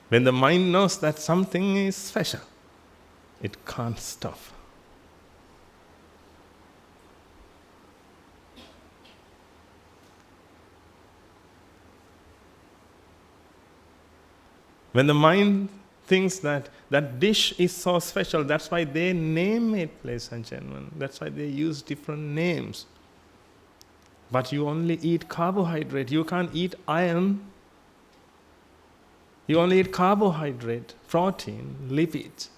When the mind knows that something is special, it can't stop. When the mind thinks that that dish is so special, that's why they name it, ladies and gentlemen. That's why they use different names. But you only eat carbohydrate. You can't eat iron. You only eat carbohydrate, protein, lipids,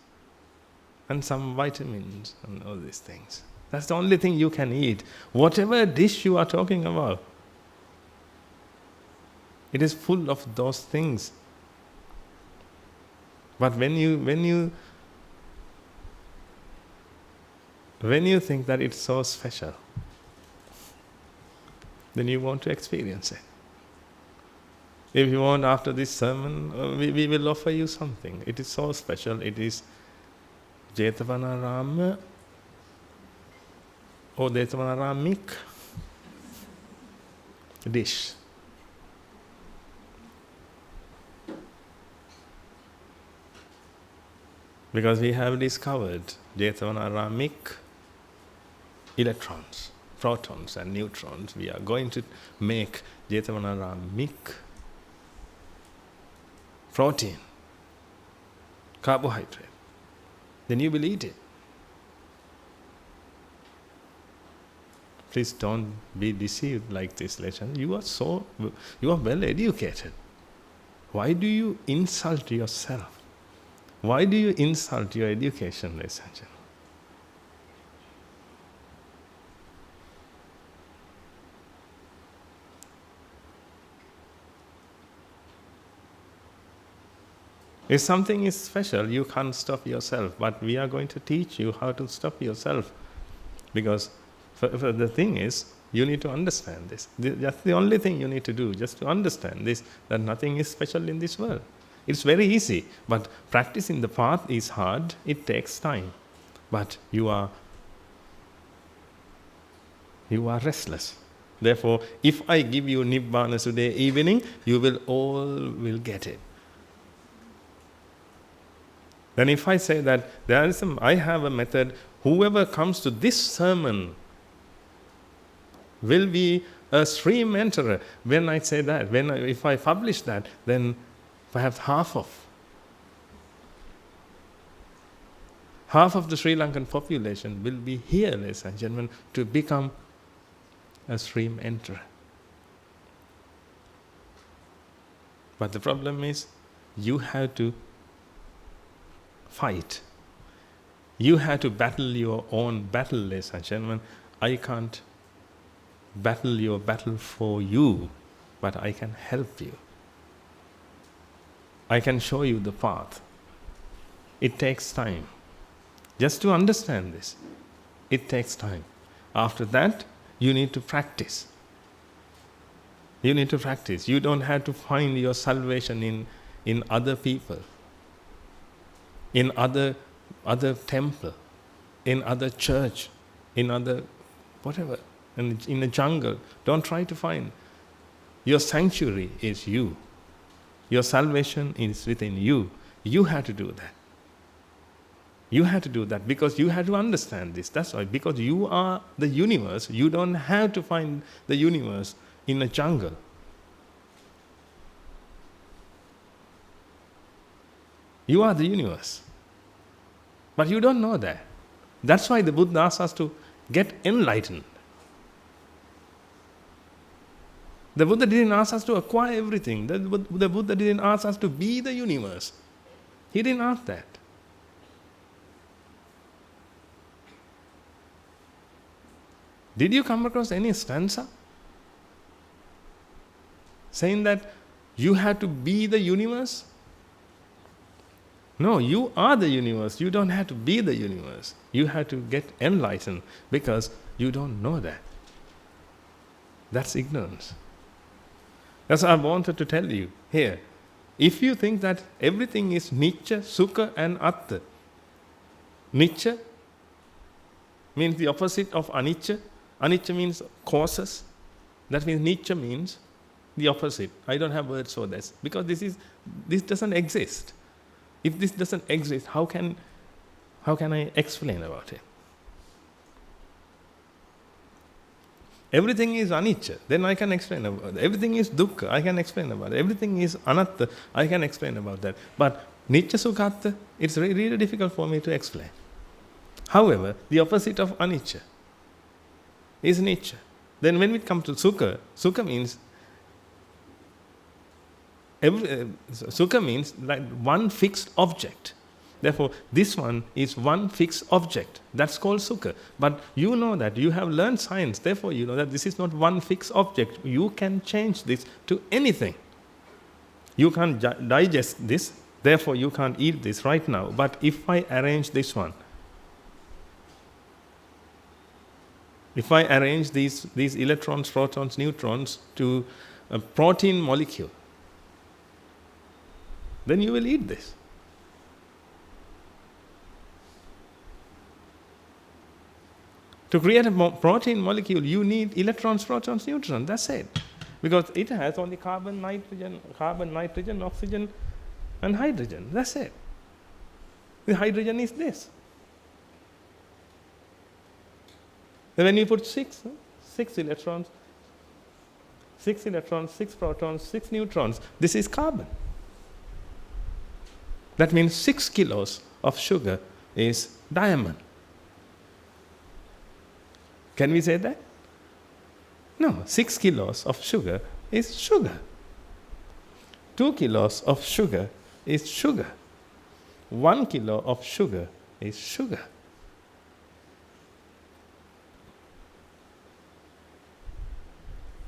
and some vitamins and all these things. That's the only thing you can eat. Whatever dish you are talking about, it is full of those things. But when you think that it's so special, then you want to experience it. If you want, after this sermon, we will offer you something. It is so special. It is Jetavanarama or Jetavanaramic dish. Because we have discovered Jetavanaramic electrons, protons and neutrons. We are going to make Jetavanaramic protein, carbohydrate. Then you will eat it. Please don't be deceived like this, lesson. You are well educated. Why do you insult yourself? Why do you insult your education, ladies and gentlemen? If something is special, you can't stop yourself. But we are going to teach you how to stop yourself. Because the thing is, you need to understand this. That's the only thing you need to do, just to understand this, that nothing is special in this world. It's very easy, but practicing the path is hard. It takes time. But you are restless. Therefore, if I give you Nibbana today evening, you will get it. Then if I say that I have a method, whoever comes to this sermon will be a stream enterer. When I say that, if I publish that, then perhaps half of the Sri Lankan population will be here, ladies and gentlemen, to become a stream enterer. But the problem is, you have to fight. You have to battle your own battle, ladies and gentlemen. I can't battle your battle for you, but I can help you. I can show you the path. It takes time. Just to understand this, it takes time. After that, you need to practice. You need to practice. You don't have to find your salvation in other people, in other temple, in other church, in other whatever, in a jungle. Don't try to find. Your sanctuary is you. Your salvation is within you. You have to do that. You have to do that because you have to understand this. That's why. Because you are the universe. You don't have to find the universe in a jungle. You are the universe. But you don't know that. That's why the Buddha asks us to get enlightened. The Buddha didn't ask us to acquire everything. The Buddha didn't ask us to be the universe. He didn't ask that. Did you come across any stanza saying that you have to be the universe? No, you are the universe. You don't have to be the universe. You have to get enlightened because you don't know that. That's ignorance. That's what I wanted to tell you here. If you think that everything is Nicca, Sukha and Atta, Nicca means the opposite of Anicca. Anicca means causes. That means Nicca means The opposite. I don't have words for this because this doesn't exist. If this doesn't exist, how can I explain about it? Everything is anicca, then I can explain about it. Everything is dukkha, I can explain about it. Everything is anatta, I can explain about that. But nicca sukhatta, it's really difficult for me to explain. However, the opposite of anicca is nicca. Then when it comes to sukha, sukha means like one fixed object. Therefore, this one is one fixed object. That's called sukha. But you know that, you have learned science, therefore you know that this is not one fixed object. You can change this to anything. You can't digest this, therefore you can't eat this right now. But if I arrange this one, if I arrange these electrons, protons, neutrons to a protein molecule, then you will eat this. To create a protein molecule, you need electrons, protons, neutrons. That's it. Because it has only carbon, nitrogen, oxygen, and hydrogen. That's it. The hydrogen is this. And when you put six electrons, 6 protons, 6 neutrons, this is carbon. That means 6 kilos of sugar is diamond. Can we say that? No, 6 kilos of sugar is sugar. 2 kilos of sugar is sugar. 1 kilo of sugar is sugar.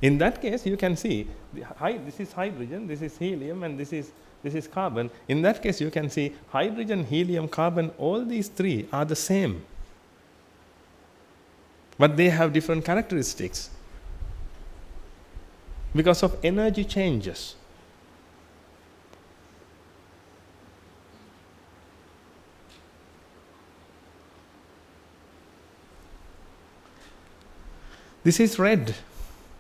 In that case, you can see this is hydrogen, this is helium, and this is carbon. In that case, you can see hydrogen, helium, carbon, all these three are the same. But they have different characteristics because of energy changes. This is red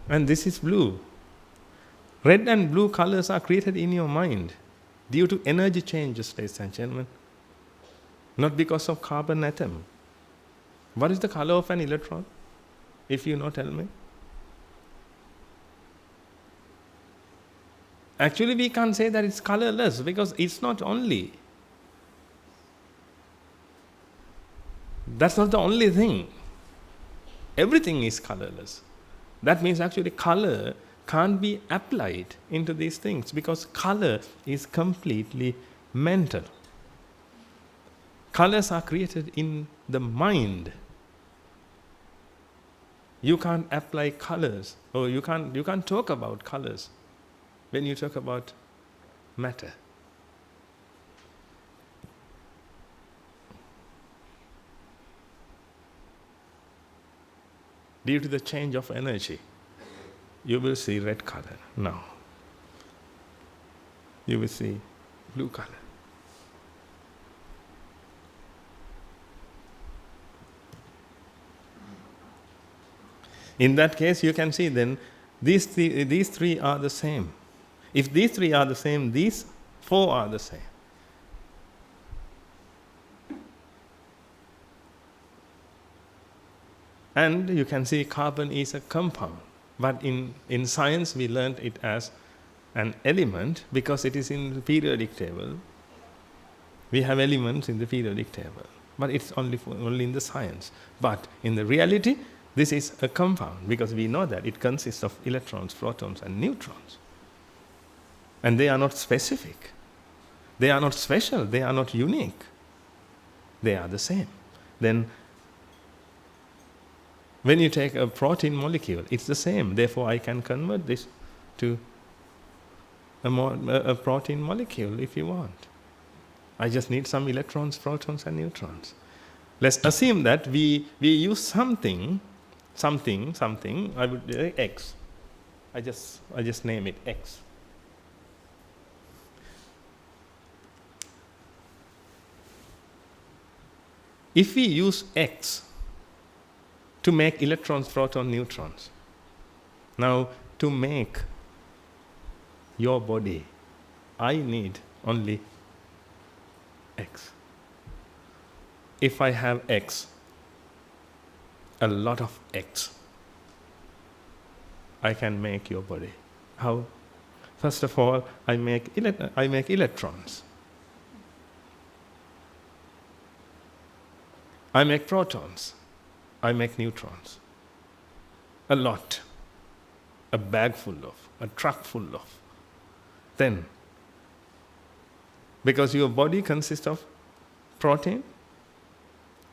and this is blue. Red and blue colors are created in your mind due to energy changes, ladies and gentlemen, not because of carbon atom. What is the color of an electron? If you know, tell me. Actually, we can't say that it's colorless because it's not only. That's not the only thing. Everything is colorless. That means actually color can't be applied into these things because color is completely mental. Colors are created in the mind. You can't apply colors, or you can't talk about colors when you talk about matter. Due to the change of energy, you will see red color now. You will see blue color. In that case, you can see then these three are the same. If these three are the same, these four are the same. And you can see carbon is a compound. But in science, we learned it as an element because it is in the periodic table. We have elements in the periodic table. But it's only in the science. But in the reality, this is a compound because we know that it consists of electrons, protons, and neutrons. And they are not specific. They are not special. They are not unique. They are the same. Then, when you take a protein molecule, it's the same. Therefore, I can convert this to a protein molecule if you want. I just need some electrons, protons, and neutrons. Let's assume that we use something. I would say X. I just name it X. If we use X to make electrons, protons, neutrons, now to make your body. I need only X. If I have X, a lot of X, I can make your body. How? First of all, I make electrons. I make protons. I make neutrons. A lot. A bag full of, a truck full of. Then, because your body consists of protein,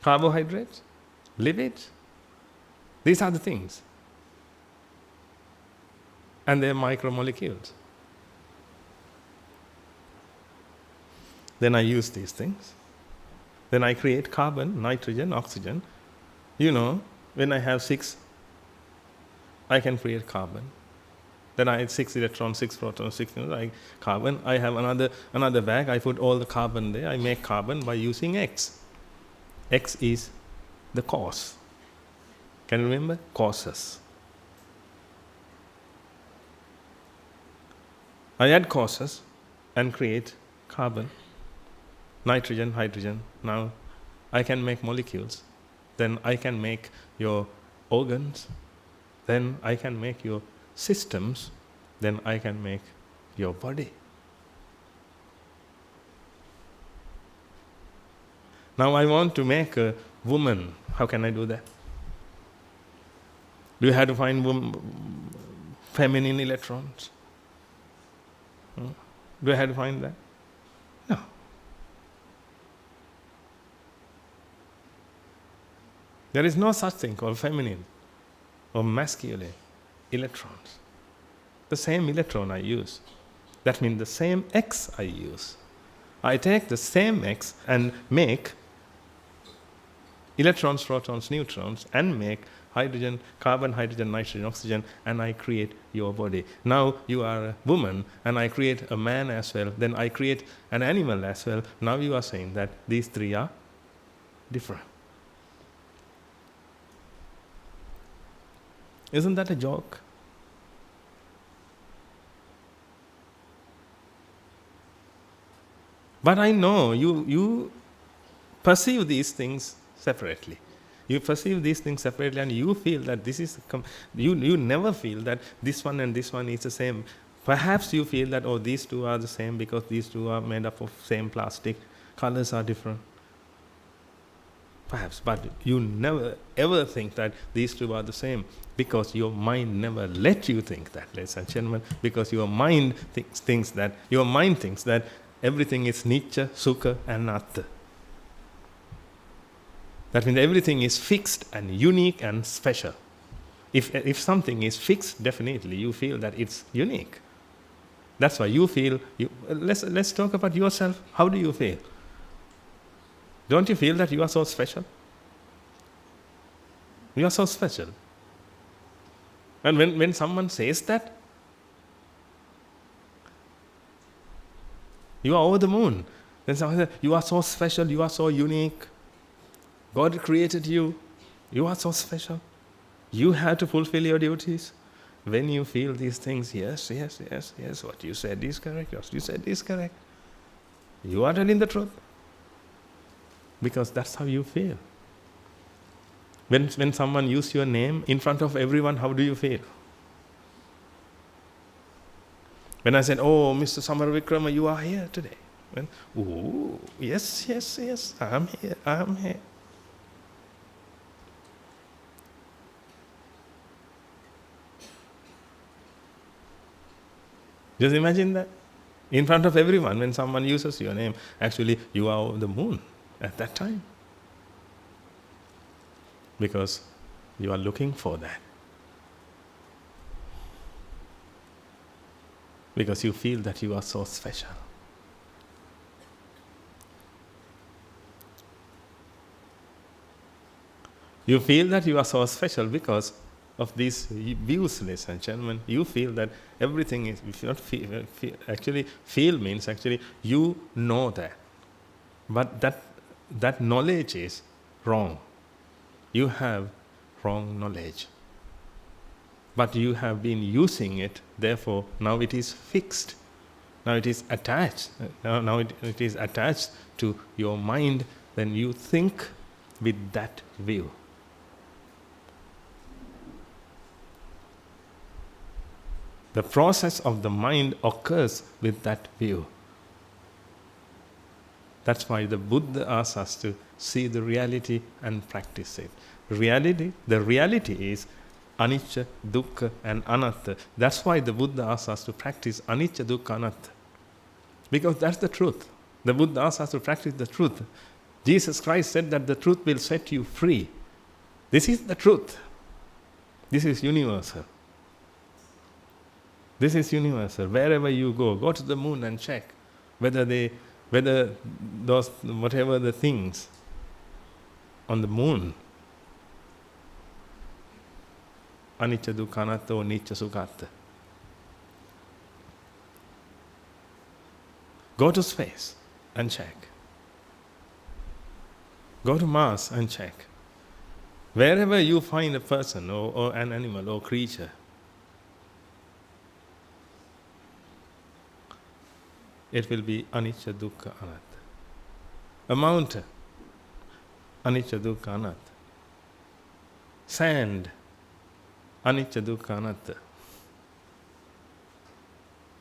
carbohydrates, lipids, these are the things. And they're micromolecules. Then I use these things. Then I create carbon, nitrogen, oxygen. When I have 6, I can create carbon. Then I had 6 electrons, 6 protons, 6 carbon. I have another bag. I put all the carbon there. I make carbon by using X. X is the cause. Can you remember? Causes. I add causes and create carbon, nitrogen, hydrogen. Now I can make molecules. Then I can make your organs. Then I can make your systems. Then I can make your body. Now I want to make a woman. How can I do that? Do you have to find feminine electrons? Do I have to find that? No. There is no such thing called feminine or masculine electrons. The same electron I use. That means the same X I use. I take the same X and make electrons, protons, neutrons, and make hydrogen, carbon, hydrogen, nitrogen, oxygen, and I create your body. Now you are a woman, and I create a man as well, then I create an animal as well. Now you are saying that these 3 are different. Isn't that a joke? But I know you perceive these things separately. You perceive these things separately and you feel that this is, you never feel that this one and this one is the same. Perhaps you feel that, these 2 are the same because these 2 are made up of same plastic, colors are different. Perhaps, but you never ever think that these 2 are the same because your mind never let you think that, ladies and gentlemen, because your mind thinks that everything is Nitya, Sukha and Atta. That means everything is fixed and unique and special. If something is fixed, definitely you feel that it's unique. That's why you feel. Let's talk about yourself. How do you feel? Don't you feel that you are so special? You are so special. And when someone says that, you are over the moon. Then someone says, you are so special, you are so unique. God created you. You are so special. You have to fulfill your duties. When you feel these things, yes, what you said is correct, what you said is correct. You are telling the truth. Because that's how you feel. When someone uses your name in front of everyone, how do you feel? When I said, Mr. Samaravikrama, you are here today. Yes, I am here. Just imagine that. In front of everyone, when someone uses your name, actually you are over the moon at that time. Because you are looking for that. Because you feel that you are so special. You feel that you are so special because of these views, ladies and gentlemen. You feel that everything is, if you not feel means actually you know that. But that knowledge is wrong. You have wrong knowledge. But you have been using it, therefore now it is fixed. Now it is attached. Now it is attached to your mind when you think with that view. The process of the mind occurs with that view. That's why the Buddha asks us to see the reality and practice it. The reality is anicca, dukkha and anatta. That's why the Buddha asks us to practice anicca, dukkha, anatta. Because that's the truth. The Buddha asks us to practice the truth. Jesus Christ said that the truth will set you free. This is the truth. This is universal. This is universal. Wherever you go to the moon and check whether those, whatever the things on the moon, anicca, dukkha, anatta or nicca, sukhatta. Go to space and check. Go to Mars and check. Wherever you find a person or an animal or creature, it will be anicca, dukkha, anatta. A mountain, anicca, dukkha, anatta. Sand, anicca, dukkha, anatta.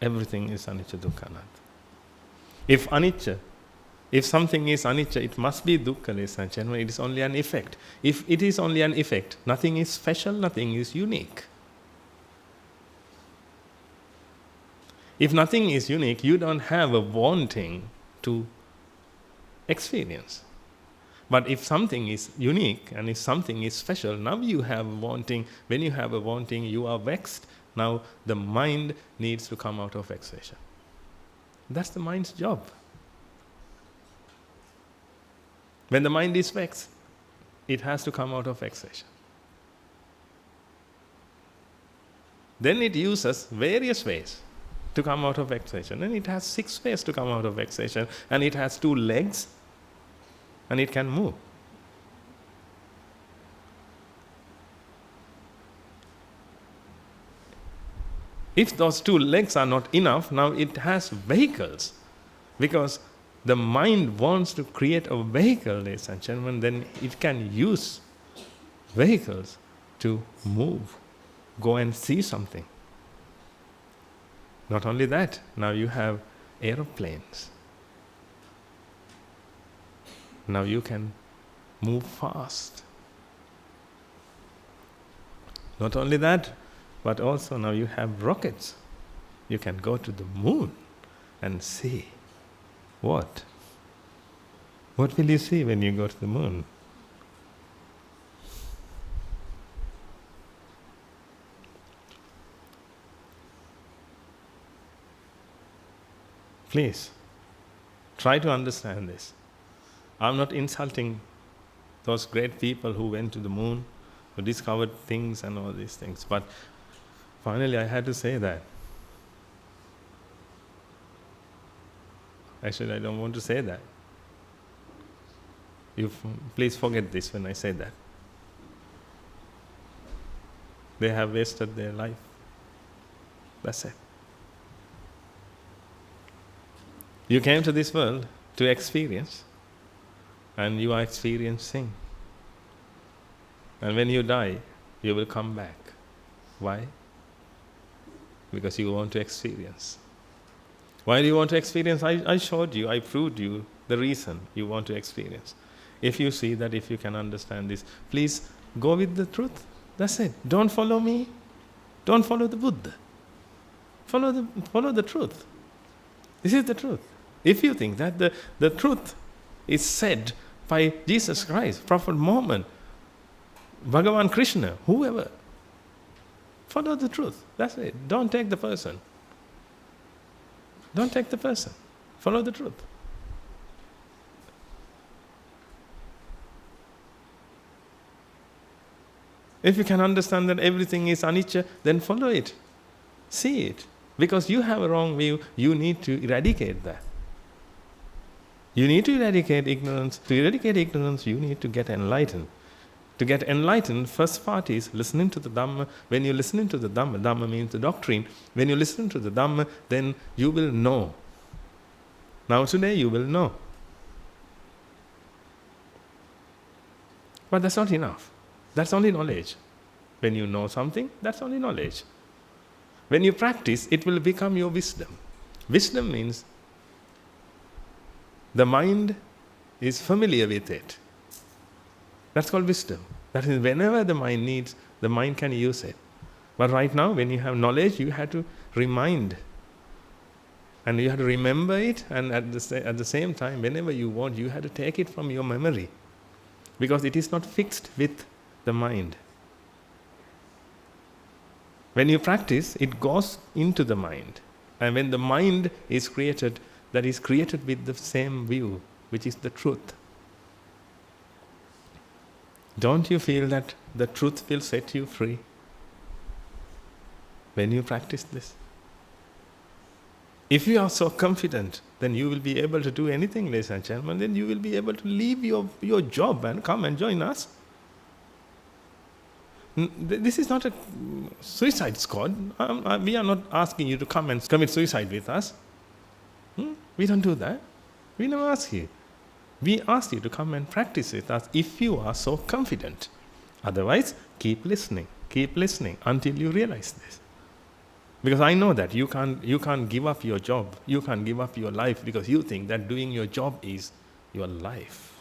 Everything is anicca, dukkha, anatta. If something is anicca, it must be dukkha, ladies and gentlemen. It is only an effect. If it is only an effect, nothing is special, nothing is unique. If nothing is unique, you don't have a wanting to experience. But if something is unique and if something is special, now you have a wanting. When you have a wanting, you are vexed. Now the mind needs to come out of vexation. That's the mind's job. When the mind is vexed, it has to come out of vexation. Then it uses various ways to come out of vexation. And it has 6 ways to come out of vexation. And it has 2 legs. And it can move. If those 2 legs are not enough, now it has vehicles. Because the mind wants to create a vehicle, ladies and gentlemen, then it can use vehicles to move, go and see something. Not only that, now you have aeroplanes. Now you can move fast. Not only that, but also now you have rockets. You can go to the moon and see. What? What will you see when you go to the moon? Please, try to understand this. I'm not insulting those great people who went to the moon, who discovered things and all these things. But finally I had to say that. Actually, I don't want to say that. Please forget this when I say that. They have wasted their life. That's it. You came to this world to experience, and you are experiencing. And when you die, you will come back. Why? Because you want to experience. Why do you want to experience? I showed you, I proved you the reason you want to experience. If you see that, if you can understand this, please go with the truth. That's it. Don't follow me. Don't follow the Buddha. Follow the truth. This is the truth. If you think that the truth is said by Jesus Christ, Prophet Muhammad, Bhagavan Krishna, whoever, follow the truth. That's it. Don't take the person. Don't take the person. Follow the truth. If you can understand that everything is anicca, then follow it. See it. Because you have a wrong view, you need to eradicate that. You need to eradicate ignorance. To eradicate ignorance, you need to get enlightened. To get enlightened, first part is listening to the Dhamma. When you're listening to the Dhamma, Dhamma means the doctrine. When you listen to the Dhamma, then you will know. Now today you will know. But that's not enough. That's only knowledge. When you know something, that's only knowledge. When you practice, it will become your wisdom. Wisdom means the mind is familiar with it. That's called wisdom. That is, whenever the mind needs, the mind can use it. But right now, when you have knowledge, you have to remind. And you have to remember it, and at the same time, whenever you want, you have to take it from your memory. Because it is not fixed with the mind. When you practice, it goes into the mind. And when the mind is created, that is created with the same view, which is the truth. Don't you feel that the truth will set you free when you practice this? If you are so confident, then you will be able to do anything, ladies and gentlemen. Then you will be able to leave your job and come and join us. This is not a suicide squad. We are not asking you to come and commit suicide with us. We don't do that. We never ask you. We ask you to come and practice with us if you are so confident. Otherwise, keep listening until you realize this. Because I know that you can't give up your job, you can't give up your life because you think that doing your job is your life.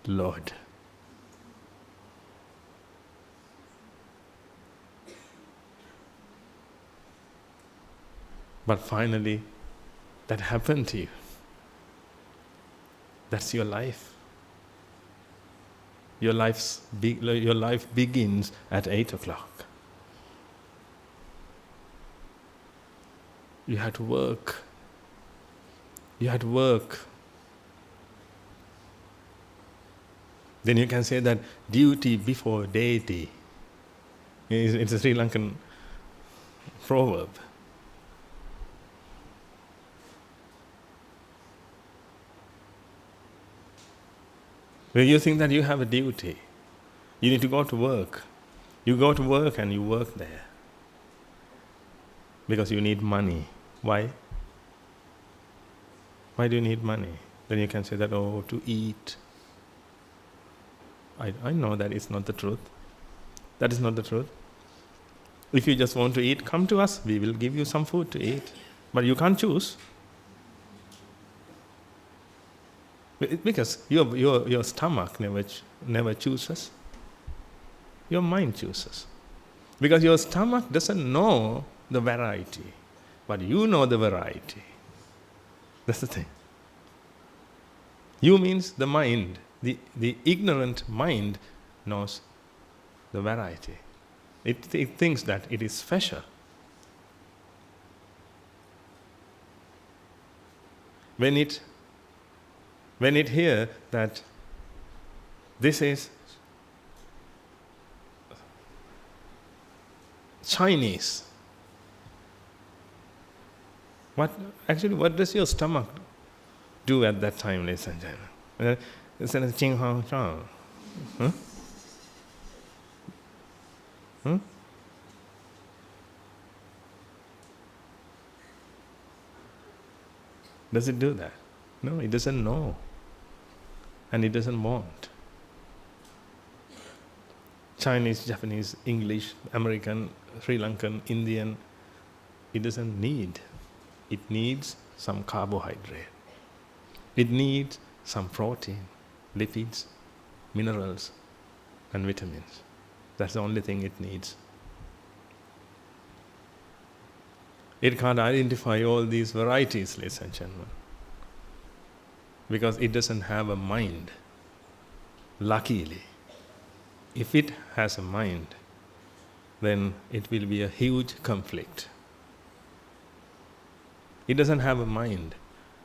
Lord. But finally, that happened to you. That's your life. Your life begins at 8 o'clock. You had to work. Then you can say that duty before deity. It's a Sri Lankan proverb. When you think that you have a duty, you need to go to work. You go to work and you work there. Because you need money. Why? Why do you need money? Then you can say that, to eat. I know that it's not the truth. That is not the truth. If you just want to eat, come to us. We will give you some food to eat. But you can't choose. Because your stomach never chooses. Your mind chooses. Because your stomach doesn't know the variety. But you know the variety. That's the thing. You means the mind. The ignorant mind knows the variety. It thinks that it is special. When it hears that this is Chinese, what does your stomach do at that time, ladies and gentlemen? It's a Ching Hong Chang. Does it do that? No, it doesn't know. And it doesn't want. Chinese, Japanese, English, American, Sri Lankan, Indian, it doesn't need. It needs some carbohydrate. It needs some protein, lipids, minerals, and vitamins. That's the only thing it needs. It can't identify all these varieties, ladies and gentlemen, because it doesn't have a mind. Luckily, if it has a mind, then it will be a huge conflict. It doesn't have a mind.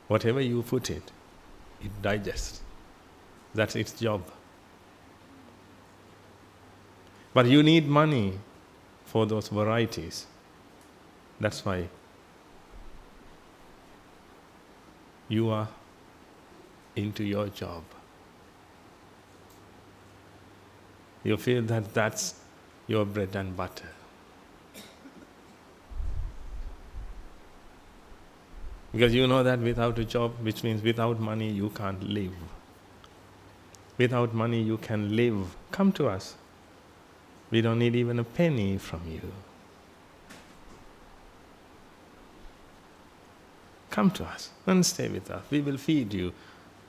Whatever you put it digests. That's its job. But you need money for those varieties. That's why you are into your job. You feel that that's your bread and butter. Because you know that without a job, which means without money, you can't live. Without money, you can live. Come to us. We don't need even a penny from you. Come to us and stay with us. We will feed you.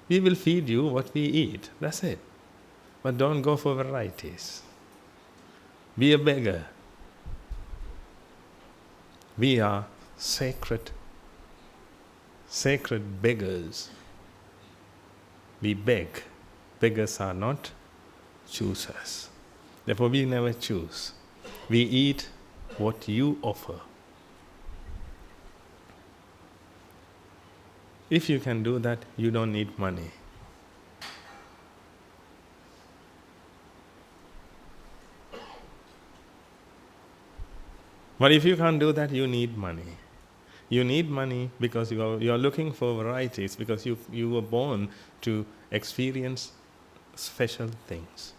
We will feed you what we eat. That's it. But don't go for varieties. Be a beggar. We are sacred beggars. We beg. Beggars are not choosers. Therefore, we never choose. We eat what you offer. If you can do that, you don't need money. But if you can't do that, you need money. You need money because you are looking for varieties, because you were born to experience special things.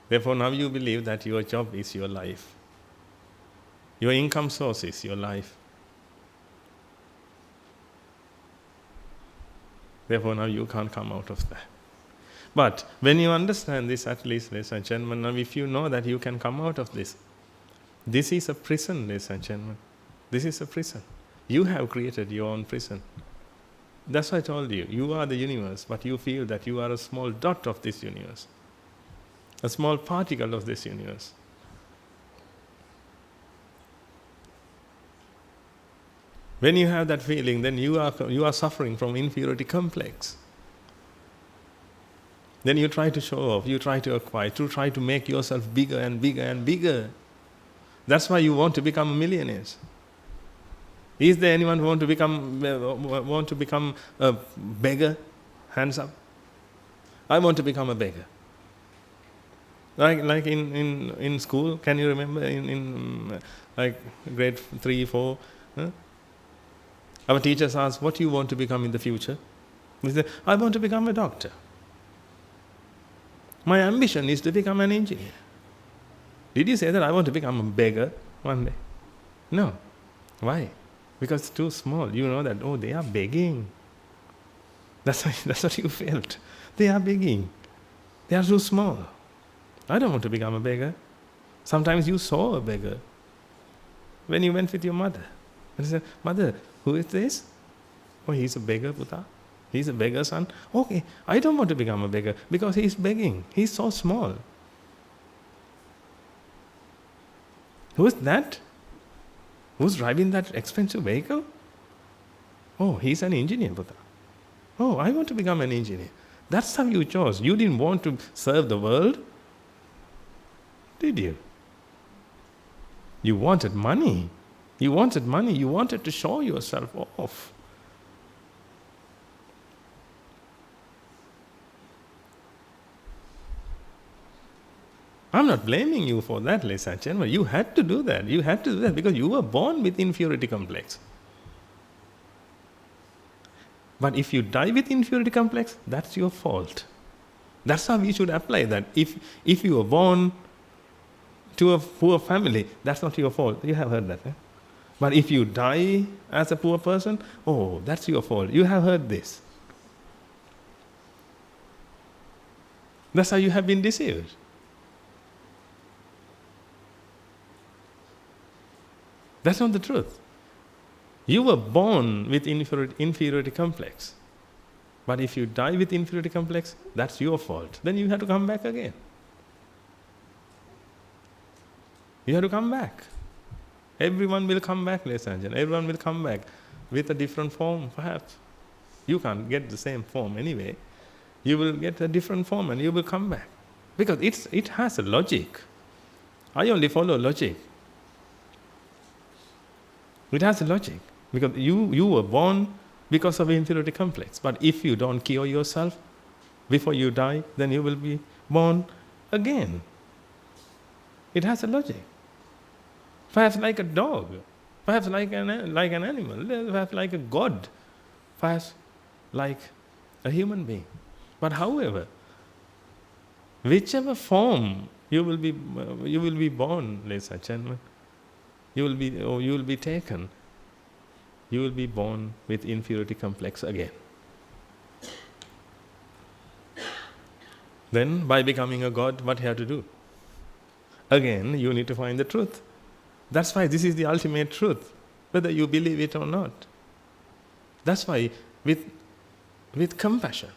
Therefore, now you believe that your job is your life. Your income source is your life. Therefore, now you can't come out of that. But when you understand this, at least, ladies and gentlemen, now if you know that you can come out of this, this is a prison, ladies and gentlemen. This is a prison. You have created your own prison. That's why I told you, you are the universe, but you feel that you are a small dot of this universe, a small particle of this universe. When you have that feeling, then you are suffering from inferiority complex. Then you try to show off, you try to acquire, you try to make yourself bigger and bigger and bigger. That's why you want to become millionaires. Is there anyone who want to become a beggar? Hands up. I want to become a beggar. Like in school, can you remember in like grade 3, 4? Huh? Our teachers ask, what do you want to become in the future? We say, I want to become a doctor. My ambition is to become an engineer. Did you say that I want to become a beggar one day? No. Why? Because it's too small. You know that, oh, they are begging. That's what you felt. They are begging. They are too small. I don't want to become a beggar. Sometimes you saw a beggar when you went with your mother. And you said, Mother, who is this? Oh, he's a beggar, Puta. He's a beggar son. Okay, I don't want to become a beggar because he's begging. He's so small. Who is that? Who's driving that expensive vehicle? Oh, he's an engineer, Puta. Oh, I want to become an engineer. That's how you chose. You didn't want to serve the world, did you? You wanted money. You wanted money. You wanted to show yourself off. I'm not blaming you for that, ladies and gentlemen. You had to do that. You had to do that because you were born with inferiority complex. But if you die with inferiority complex, that's your fault. That's how we should apply that. If you were born to a poor family, that's not your fault. You have heard that. Eh? But if you die as a poor person, oh, that's your fault. You have heard this. That's how you have been deceived. That's not the truth. You were born with inferiority complex. But if you die with inferiority complex, that's your fault. Then you have to come back again. You have to come back. Everyone will come back, ladies and gentlemen. Everyone will come back with a different form, perhaps. You can't get the same form anyway. You will get a different form and you will come back. Because it has a logic. I only follow logic. It has a logic. Because you were born because of inferiority complex. But if you don't cure yourself before you die, then you will be born again. It has a logic. Perhaps like a dog. perhaps like an animal, perhaps like a god, perhaps like a human being. But however, whichever form you will be born, ladies and gentlemen, you will be taken. You will be born with inferiority complex again. Then, by becoming a god, what you have to do? Again, you need to find the truth. That's why this is the ultimate truth, whether you believe it or not. That's why, with compassion,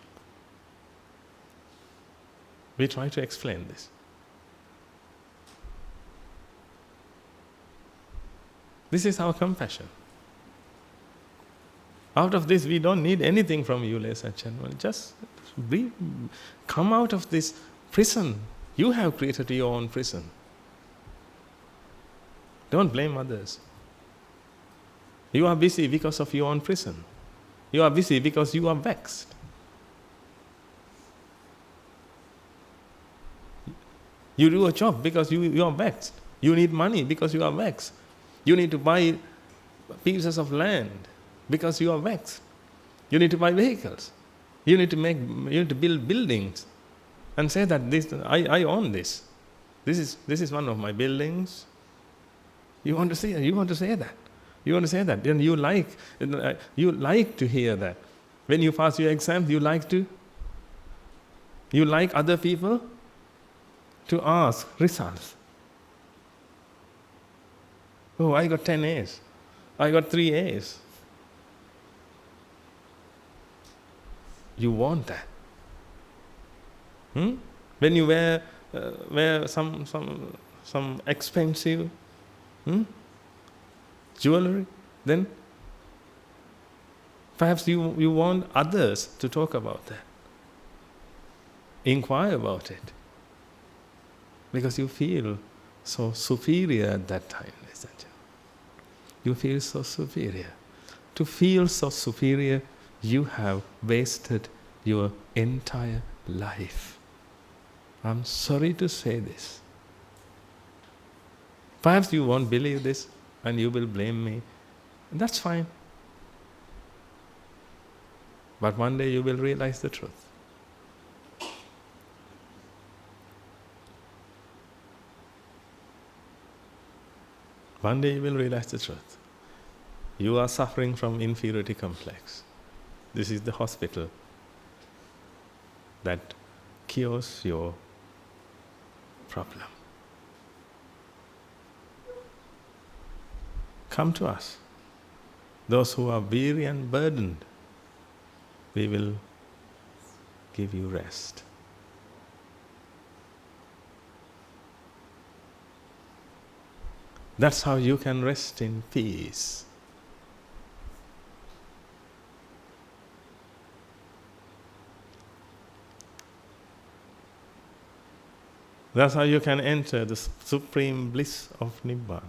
we try to explain this. This is our compassion. Out of this, we don't need anything from you, ladies and gentlemen. Just come out of this prison. You have created your own prison. Don't blame others. You are busy because of your own prison. You are busy because you are vexed. You do a job because you are vexed. You need money because you are vexed. You need to buy pieces of land because you are vexed. You need to buy vehicles. You need to build buildings and say that I own this. This is one of my buildings. You want to say that. You want to say that. Then you like to hear that. When you pass your exams, you like other people to ask results. Oh, I got 10 A's. I got 3 A's. You want that. When you wear some expensive jewelry, then perhaps you want others to talk about that. Inquire about it. Because you feel so superior at that time, isn't it? You feel so superior. To feel so superior, you have wasted your entire life. I'm sorry to say this. Perhaps you won't believe this and you will blame me. That's fine. But one day you will realize the truth. One day you will realize the truth. You are suffering from inferiority complex. This is the hospital that cures your problem. Come to us. Those who are weary and burdened, we will give you rest. That's how you can rest in peace. That's how you can enter the supreme bliss of Nibbana.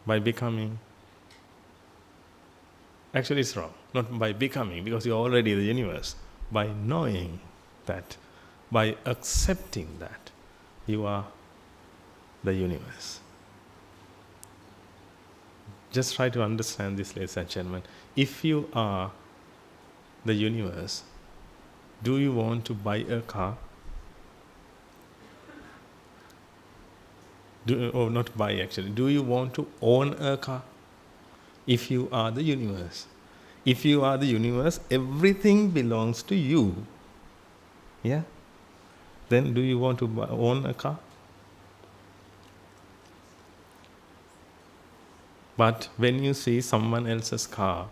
By becoming, actually it's wrong, not by becoming, because you're already the universe. By knowing that, by accepting that you are the universe. Just try to understand this, ladies and gentlemen. If you are the universe, do you want to buy a car? Not buy actually. Do you want to own a car? If you are the universe. If you are the universe, everything belongs to you. Yeah? Then do you want to own a car? But when you see someone else's car,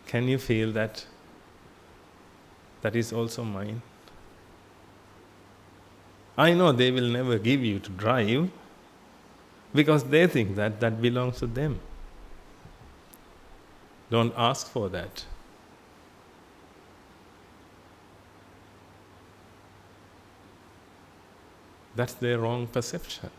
can you feel that that is also mine? I know they will never give you to drive because they think that that belongs to them. Don't ask for that. That's their wrong perception.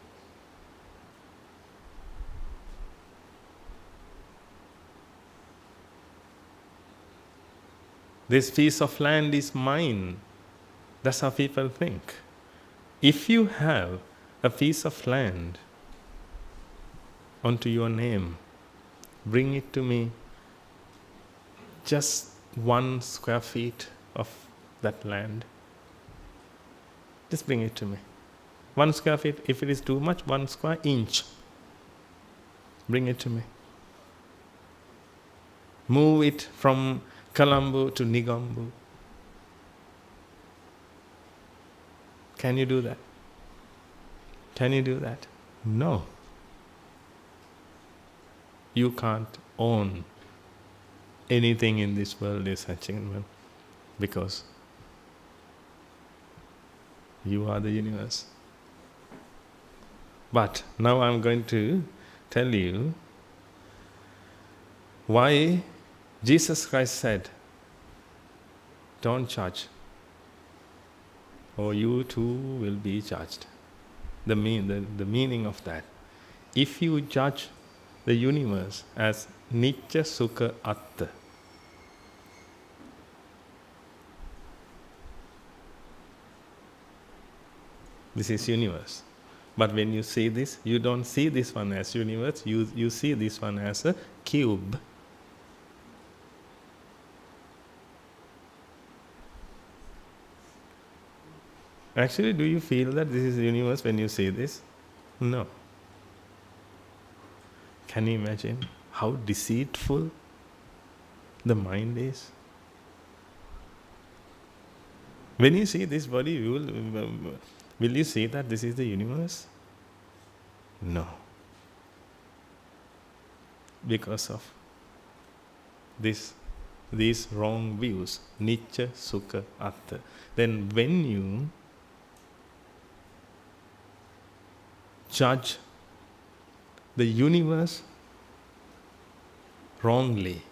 This piece of land is mine. That's how people think. If you have a piece of land onto your name, bring it to me, just 1 square feet of that land. Just bring it to me. 1 square feet, if it is too much, 1 square inch. Bring it to me. Move it from Colombo to Negombo. Can you do that? Can you do that? No. You can't own anything in this world is achievement because you are the universe. But now I'm going to tell you why Jesus Christ said, don't judge, or you too will be judged. The meaning of that. If you judge the universe as Nitya Sukha Atta, this is universe. But when you see this, you don't see this one as universe, you see this one as a cube. Actually, do you feel that this is the universe when you see this? No. Can you imagine how deceitful the mind is? When you see this body, will you see that this is the universe? No. Because of these wrong views, Nitya Sukha Atta. Then when you judge the universe wrongly,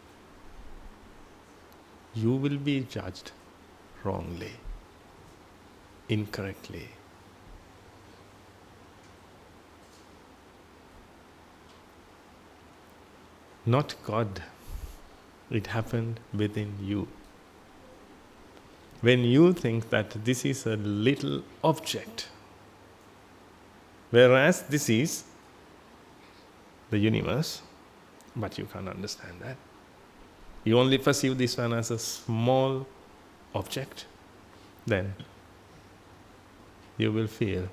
you will be judged wrongly, incorrectly. Not God. It happened within you. When you think that this is a little object, whereas this is the universe, but you can't understand that. You only perceive this one as a small object, then you will feel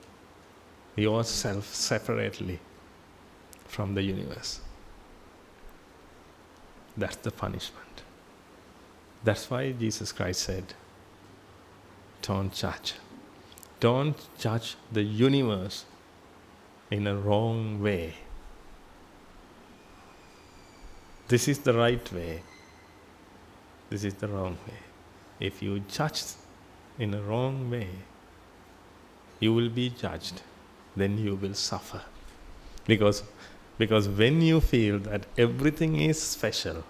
yourself separately from the universe. That's the punishment. That's why Jesus Christ said, don't judge. Don't judge the universe in a wrong way. This is the right way. This is the wrong way. If you judge in a wrong way, you will be judged. Then you will suffer. Because when you feel that everything is special,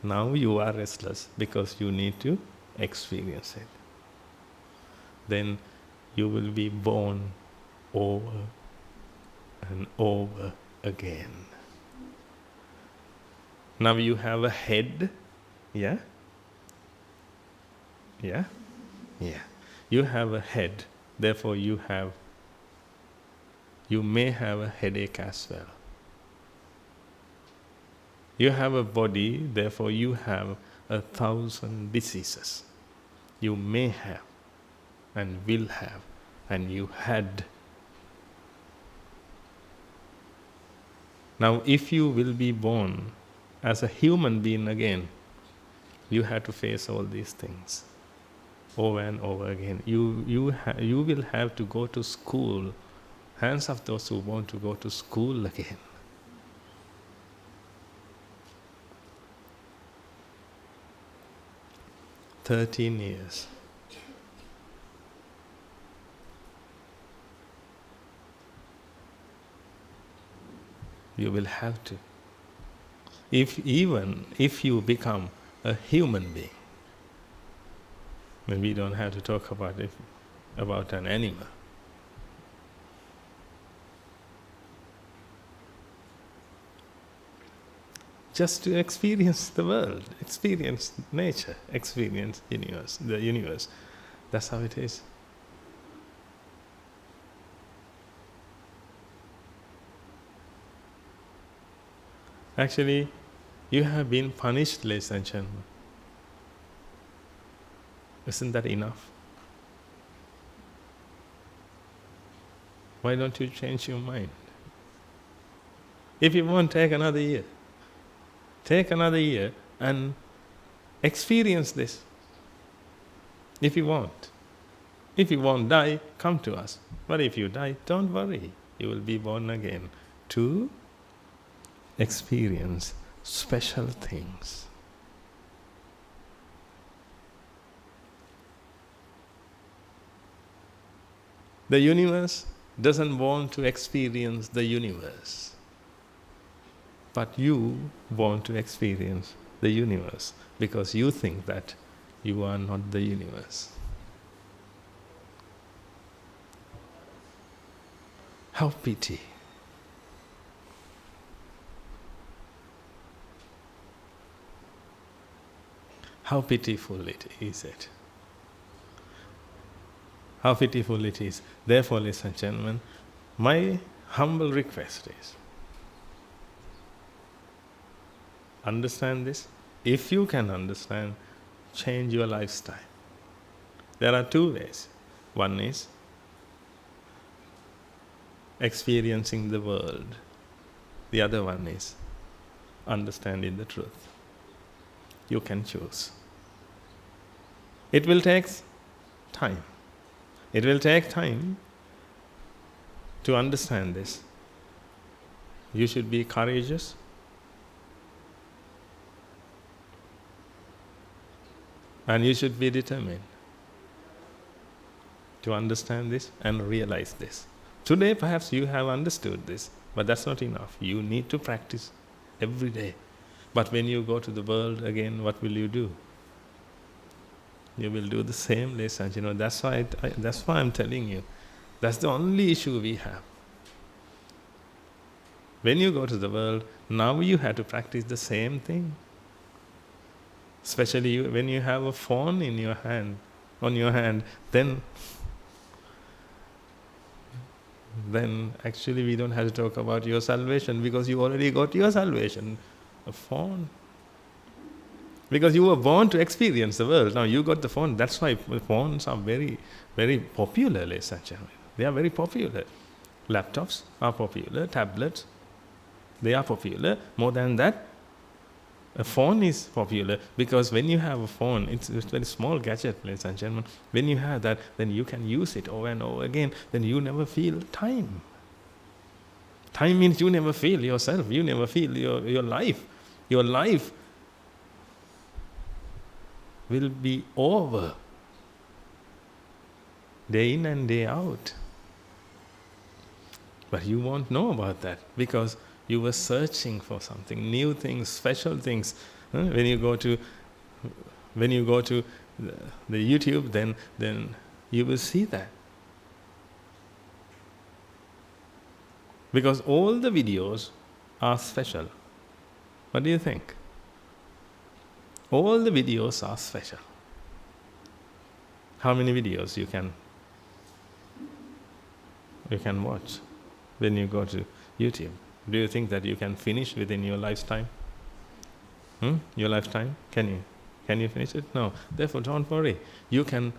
now you are restless because you need to experience it. Then you will be born over and over again. Now you have a head, yeah? Yeah? Yeah. You have a head, therefore you may have a headache as well. You have a body, therefore you have 1,000 diseases. You may have, and will have, and you had. Now, if you will be born as a human being again, you have to face all these things over and over again. You will have to go to school. Hands of those who want to go to school again. "13 years. You will have to. Even if you become a human being, then we don't have to talk about an animal. Just to experience the world, experience nature, experience the universe. That's how it is. Actually, you have been punished, ladies and gentlemen. Isn't that enough? Why don't you change your mind? If you want, take another year. Take another year and experience this. If you want. If you won't die, come to us. But if you die, don't worry. You will be born again to experience special things. The universe doesn't want to experience the universe. But you want to experience the universe because you think that you are not the universe. How pity. How pitiful it is. How pitiful it is. Therefore, ladies and gentlemen, my humble request is, understand this. If you can understand, change your lifestyle. There are two ways. One is experiencing the world. The other one is understanding the truth. You can choose. It will take time. It will take time to understand this. You should be courageous. And you should be determined to understand this and realize this. Today perhaps you have understood this, but that's not enough. You need to practice every day. But when you go to the world again, what will you do? You will do the same lesson. That's why I'm telling you. That's the only issue we have. When you go to the world, now you have to practice the same thing. Especially when you have a phone in your hand, then actually we don't have to talk about your salvation because you already got your salvation. A phone. Because you were born to experience the world. Now you got the phone. That's why phones are very, very popular, ladies and gentlemen. They are very popular. Laptops are popular. Tablets, they are popular. More than that, a phone is popular because when you have a phone, it's a very small gadget, ladies and gentlemen. When you have that, then you can use it over and over again. Then you never feel time. Time means you never feel yourself. You never feel your life. Your life will be over day in and day out. But you won't know about that because you were searching for something, new things, special things. When you go to the YouTube, then you will see that. Because all the videos are special. What do you think? All the videos are special. How many videos you can watch when you go to YouTube? Do you think that you can finish within your lifetime? Your lifetime? Can you finish it? No. Therefore, don't worry. You can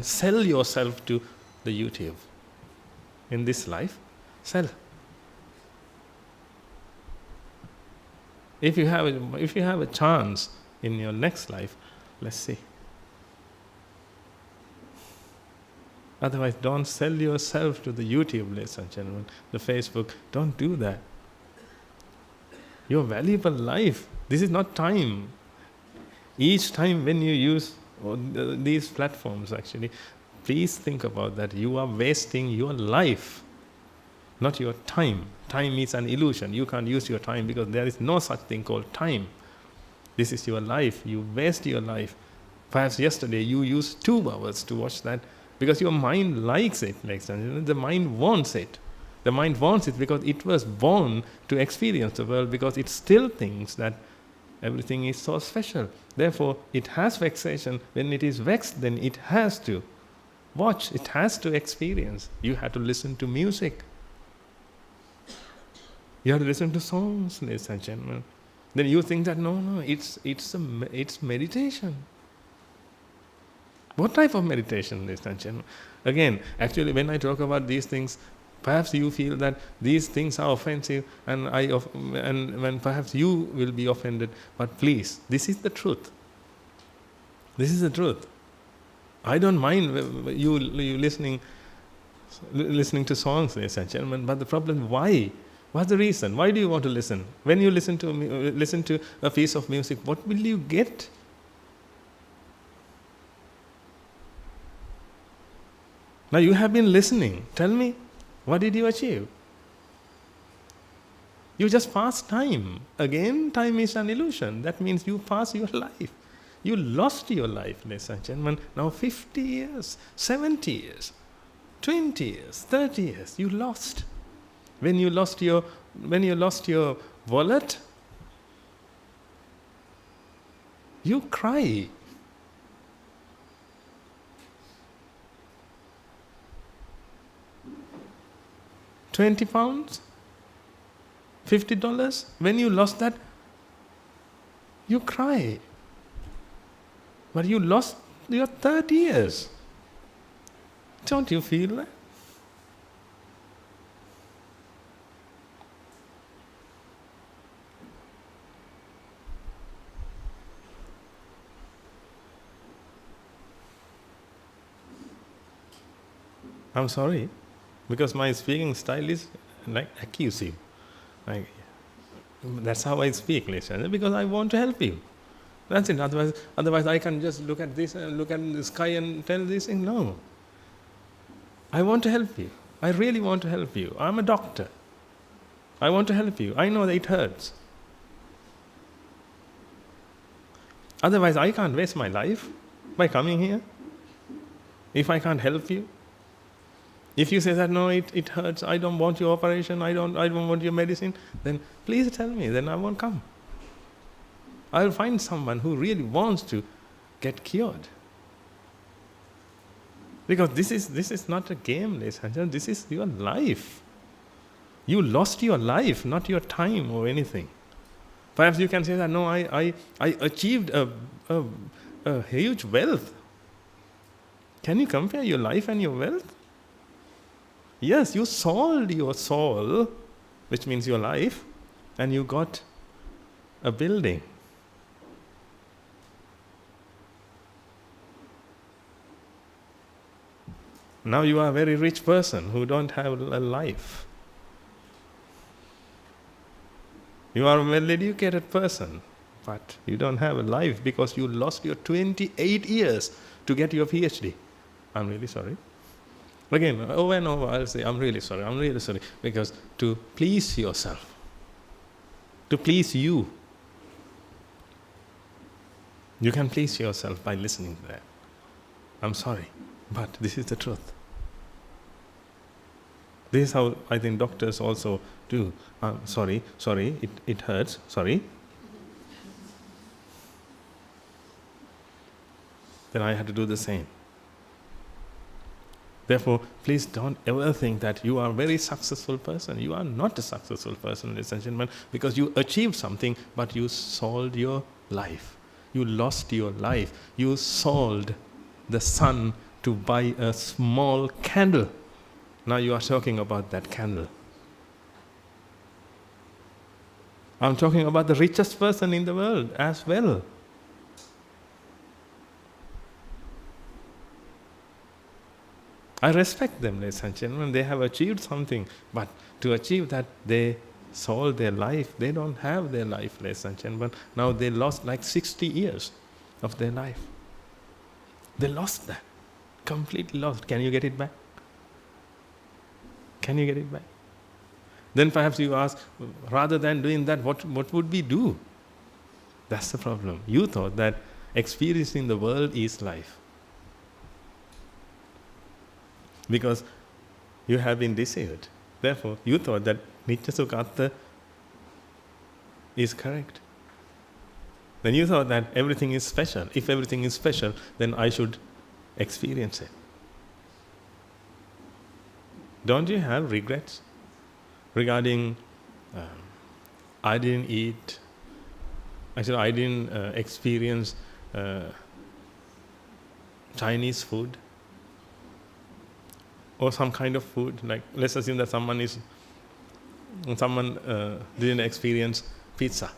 sell yourself to the YouTube. In this life, sell. If you have a chance in your next life, let's see. Otherwise, don't sell yourself to the YouTube, ladies and gentlemen, the Facebook. Don't do that. Your valuable life. This is not time. Each time when you use these platforms, actually, please think about that. You are wasting your life, not your time. Time is an illusion. You can't use your time because there is no such thing called time. This is your life. You waste your life. Perhaps yesterday you used 2 hours to watch that because your mind likes it. The mind wants it. The mind wants it because it was born to experience the world because it still thinks that everything is so special. Therefore, it has vexation. When it is vexed, then it has to watch. It has to experience. You have to listen to music. You have to listen to songs, ladies and gentlemen. Then you think that no, it's meditation. What type of meditation, ladies and gentlemen? Again, actually, when I talk about these things, perhaps you feel that these things are offensive, and when perhaps you will be offended. But please, this is the truth. This is the truth. I don't mind you listening to songs, ladies and gentlemen. But the problem, why? What's the reason? Why do you want to listen? When you listen to a piece of music, what will you get? Now you have been listening. Tell me, what did you achieve? You just pass time. Again, time is an illusion. That means you pass your life. You lost your life, ladies and gentlemen. Now 50 years, 70 years, 20 years, 30 years, you lost. When you lost your wallet, you cry. £20, $50, when you lost that, you cry. But you lost your 30 years. Don't you feel that? I'm sorry, because my speaking style is like accusing. That's how I speak, listen, because I want to help you. That's it. Otherwise I can just look at this and look at the sky and tell this thing. No. I want to help you. I really want to help you. I'm a doctor. I want to help you. I know that it hurts. Otherwise I can't waste my life by coming here. If I can't help you. If you say that, no, it hurts, I don't want your operation, I don't want your medicine, then please tell me, then I won't come. I'll find someone who really wants to get cured. Because this is not a game, ladies and gentlemen, this is your life. You lost your life, not your time or anything. Perhaps you can say that, no, I achieved a huge wealth. Can you compare your life and your wealth? Yes, you sold your soul, which means your life, and you got a building. Now you are a very rich person who don't have a life. You are a well-educated person, but you don't have a life because you lost your 28 years to get your PhD. I'm really sorry. Again, over and over, I'll say, I'm really sorry, because to please yourself, to please you, you can please yourself by listening to that. I'm sorry, but this is the truth. This is how I think doctors also do. Sorry, it hurts, sorry. Then I had to do the same. Therefore, please don't ever think that you are a very successful person. You are not a successful person, ladies and gentlemen, because you achieved something, but you sold your life. You lost your life. You sold the sun to buy a small candle. Now you are talking about that candle. I'm talking about the richest person in the world as well. I respect them, ladies and gentlemen. They have achieved something, but to achieve that, they sold their life. They don't have their life, ladies and gentlemen. Now they lost like 60 years of their life. They lost that. Completely lost. Can you get it back? Can you get it back? Then perhaps you ask, rather than doing that, what would we do? That's the problem. You thought that experiencing the world is life. Because you have been deceived. Therefore, you thought that Nitya Sukha is correct. Then you thought that everything is special. If everything is special, then I should experience it. Don't you have regrets regarding I didn't eat, actually I didn't experience Chinese food or some kind of food. Like, let's assume that someone didn't experience pizza.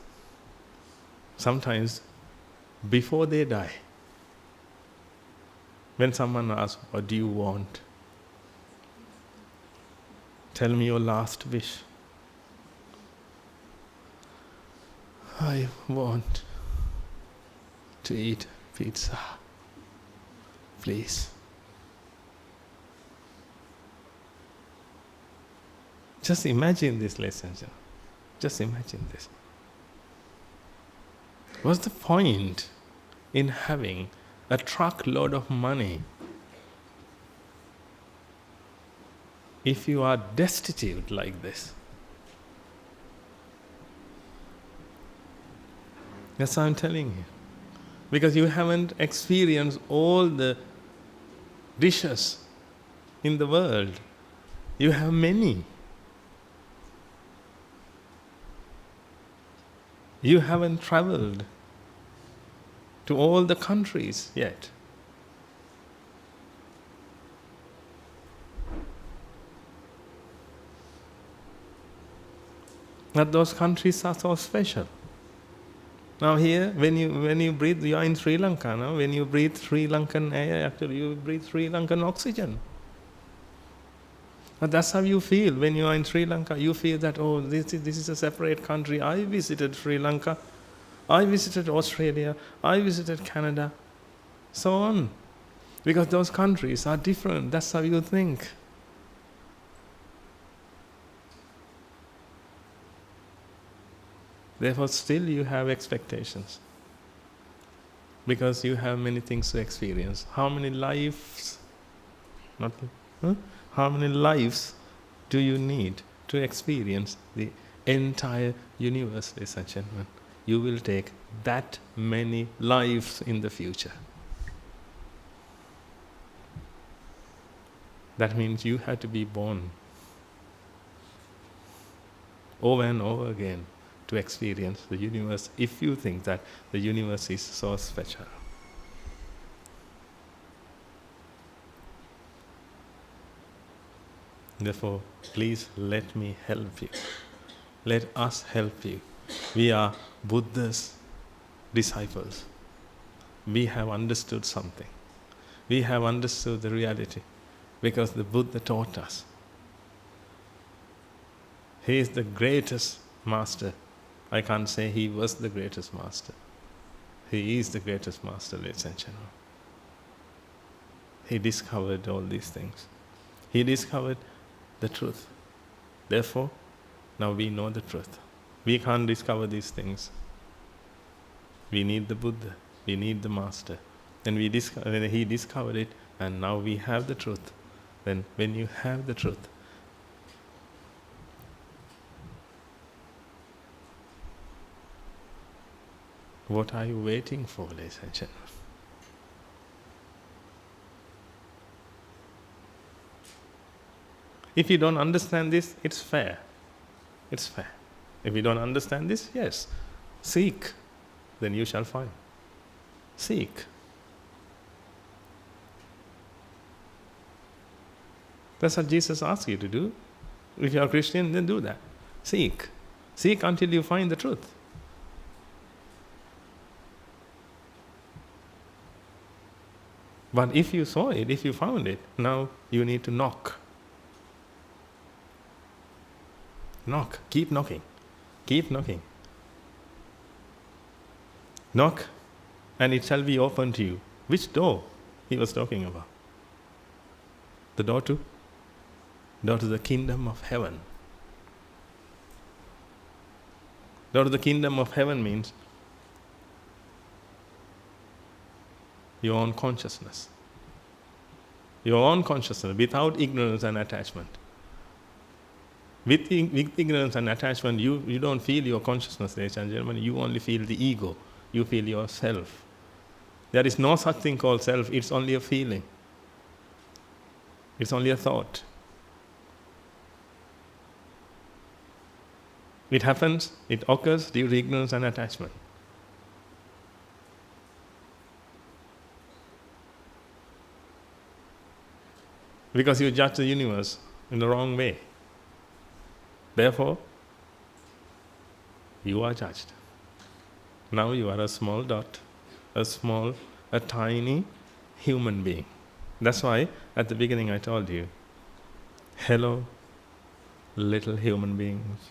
Sometimes, before they die, when someone asks, "What do you want? Tell me your last wish." I want to eat pizza, please. Just imagine this, ladies and gentlemen. Just imagine this. What's the point in having a truckload of money if you are destitute like this? That's what I'm telling you. Because you haven't experienced all the dishes in the world. You have many. You haven't traveled to all the countries yet. But those countries are so special. Now here, when you breathe, you are in Sri Lanka now. When you breathe Sri Lankan air, actually you breathe Sri Lankan oxygen. But that's how you feel when you are in Sri Lanka. You feel that, oh, this is a separate country. I visited Sri Lanka. I visited Australia. I visited Canada. So on. Because those countries are different. That's how you think. Therefore, still you have expectations. Because you have many things to experience. How many lives? How many lives do you need to experience the entire universe, ladies and gentlemen? You will take that many lives in the future. That means you have to be born over and over again to experience the universe, if you think that the universe is so special. Therefore, please let me help you. Let us help you. We are Buddha's disciples. We have understood something. We have understood the reality because the Buddha taught us. He is the greatest master. I can't say he was the greatest master. He is the greatest master, ladies and gentlemen. He discovered all these things. He discovered the truth. Therefore, now we know the truth. We can't discover these things. We need the Buddha. We need the master. And he discovered it, and now we have the truth. Then when you have the truth, what are you waiting for, ladies and gentlemen? If you don't understand this, it's fair. It's fair. If you don't understand this, yes, seek, then you shall find. Seek. That's what Jesus asks you to do. If you are Christian, then do that. Seek. Seek until you find the truth. But if you saw it, if you found it, now you need to knock. Knock. Keep knocking. Keep knocking. Knock, and it shall be opened to you. Which door he was talking about? The door to the kingdom of heaven. Door to the kingdom of heaven means your own consciousness. Your own consciousness, without ignorance and attachment. With ignorance and attachment, you don't feel your consciousness, ladies and gentlemen. You only feel the ego. You feel yourself. There is no such thing called self. It's only a feeling. It's only a thought. It happens, it occurs due to ignorance and attachment. Because you judge the universe in the wrong way. Therefore, you are judged. Now you are a small dot, a tiny human being. That's why at the beginning I told you, hello, little human beings.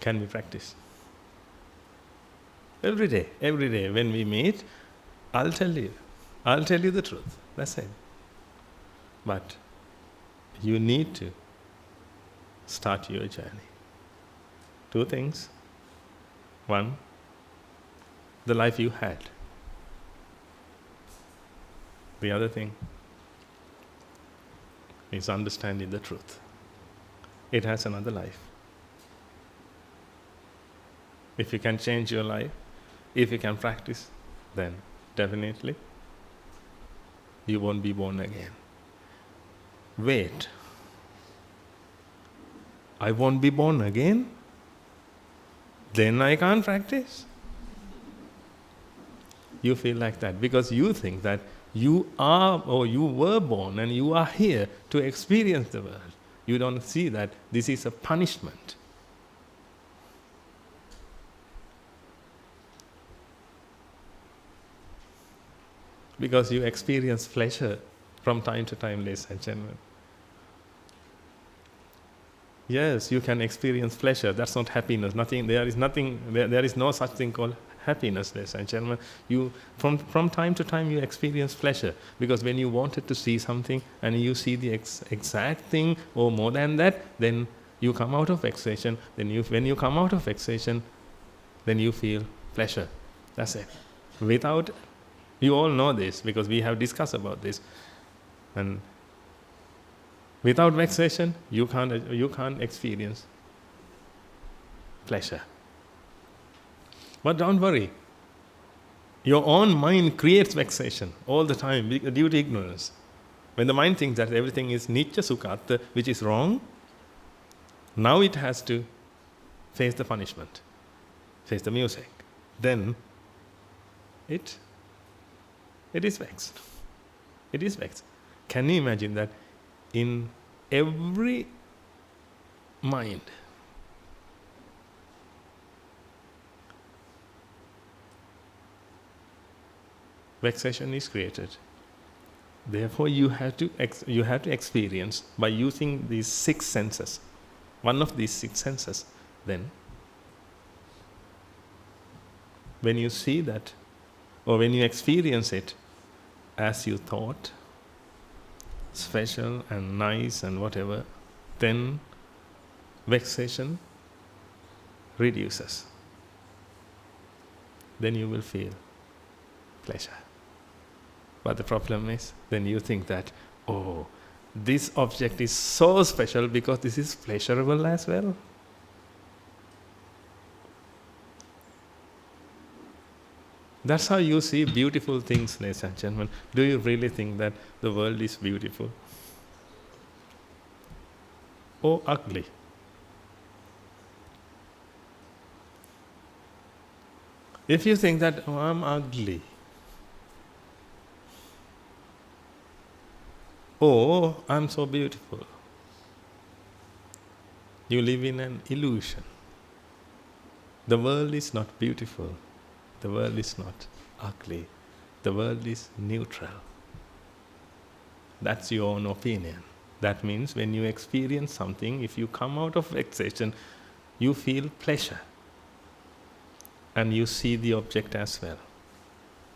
Can we practice? Every day when we meet, I'll tell you the truth. That's it. But you need to start your journey. Two things. One, the life you had. The other thing is understanding the truth. It has another life. If you can change your life, if you can practice, then definitely you won't be born again. Wait, I won't be born again? Then I can't practice? You feel like that because you think that you are or you were born and you are here to experience the world. You don't see that this is a punishment. Because you experience pleasure from time to time, ladies and gentlemen. Yes, you can experience pleasure. That's not happiness. There is no such thing called happiness, ladies and gentlemen. You, from time to time, you experience pleasure. Because when you wanted to see something and you see the exact thing or more than that, then you come out of vexation. When you come out of vexation, then you feel pleasure. That's it. You all know this because we have discussed about this. And without vexation, you can't experience pleasure. But don't worry. Your own mind creates vexation all the time due to ignorance. When the mind thinks that everything is nitya sukha, which is wrong, now it has to face the punishment, face the music. Then it is vexed. It is vexed. Can you imagine that in every mind, vexation is created. Therefore, you have to experience by using these 6 senses. One of these 6 senses. Then, when you see that, or when you experience it as you thought, special and nice and whatever, then vexation reduces. Then you will feel pleasure. But the problem is, then you think that, oh, this object is so special because this is pleasurable as well. That's how you see beautiful things, ladies and gentlemen. Do you really think that the world is beautiful? Or ugly? If you think that, oh, I'm ugly, oh, I'm so beautiful, you live in an illusion. The world is not beautiful. The world is not ugly. The world is neutral. That's your own opinion. That means when you experience something, if you come out of vexation, you feel pleasure. And you see the object as well.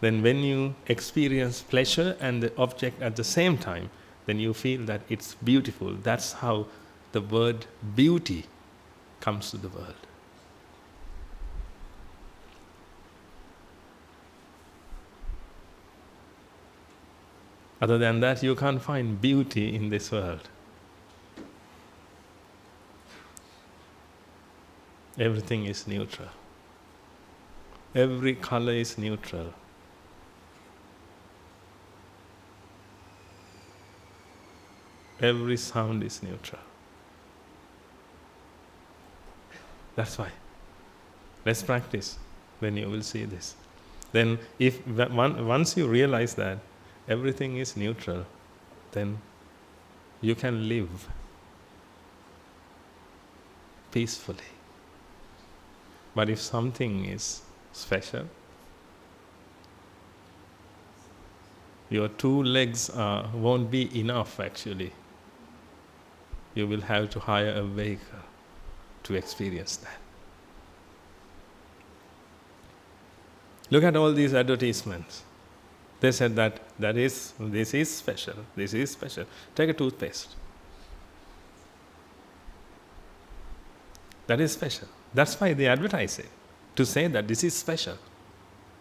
Then when you experience pleasure and the object at the same time, then you feel that it's beautiful. That's how the word beauty comes to the world. Other than that, you can't find beauty in this world. Everything is neutral. Every color is neutral. Every sound is neutral. That's why. Let's practice, then you will see this. Then once you realize that everything is neutral, then you can live peacefully. But if something is special, your two legs won't be enough actually. You will have to hire a vehicle to experience that. Look at all these advertisements. They said that this is special, this is special. Take a toothpaste. That is special. That's why they advertise it, to say that this is special.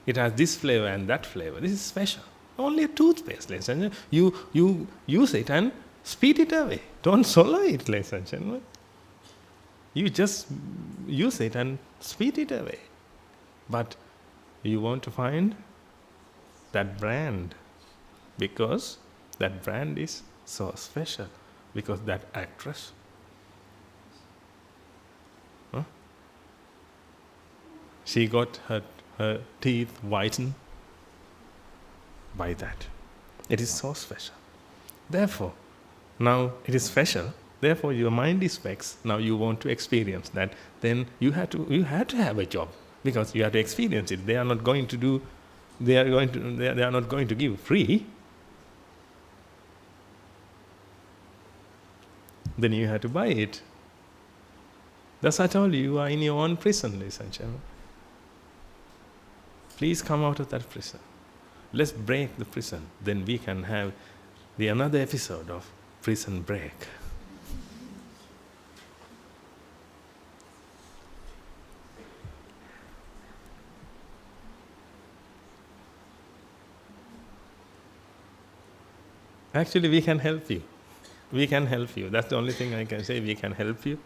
It has this flavor and that flavor. This is special. Only a toothpaste, ladies and gentlemen. You use it and spit it away. Don't swallow it, ladies and gentlemen. You just use it and spit it away. But you want to find that brand, because that brand is so special, because that actress, she got her teeth whitened by that. It is so special. Therefore, now it is special. Therefore, your mind is vexed. Now you want to experience that. Then you have to have a job, because you have to experience it. They are not going to do. They are not going to give free. Then you have to buy it. Thus I told you, you are in your own prison, ladies and gentlemen. Please come out of that prison. Let's break the prison. Then we can have another episode of Prison Break. Actually, we can help you. We can help you. That's the only thing I can say. We can help you.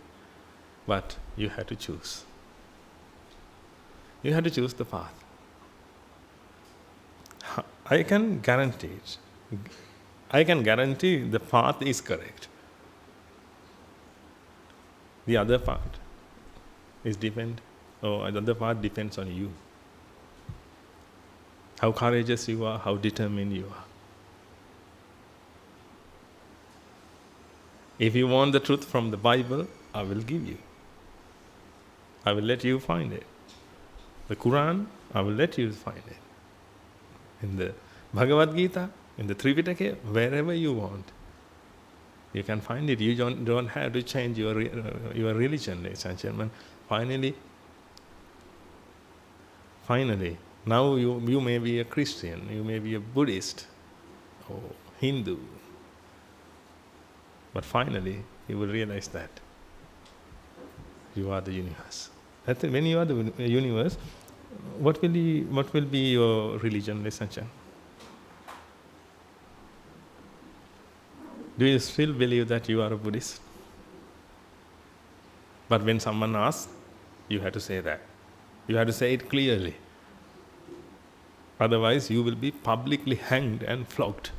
But you have to choose. You have to choose the path. I can guarantee it. I can guarantee the path is correct. The other part is the other part depends on you. How courageous you are, how determined you are. If you want the truth from the Bible, I will give you. I will let you find it. The Quran, I will let you find it. In the Bhagavad Gita, in the Tripitaka, wherever you want, you can find it. You don't have to change your religion, ladies and gentlemen. Finally, now you may be a Christian, you may be a Buddhist or Hindu, but finally you will realize that you are the universe. When you are the universe, what will be your religion, ladies and gentlemen? Do you still believe that you are a Buddhist? But when someone asks, you have to say that. You have to say it clearly. Otherwise, you will be publicly hanged and flogged.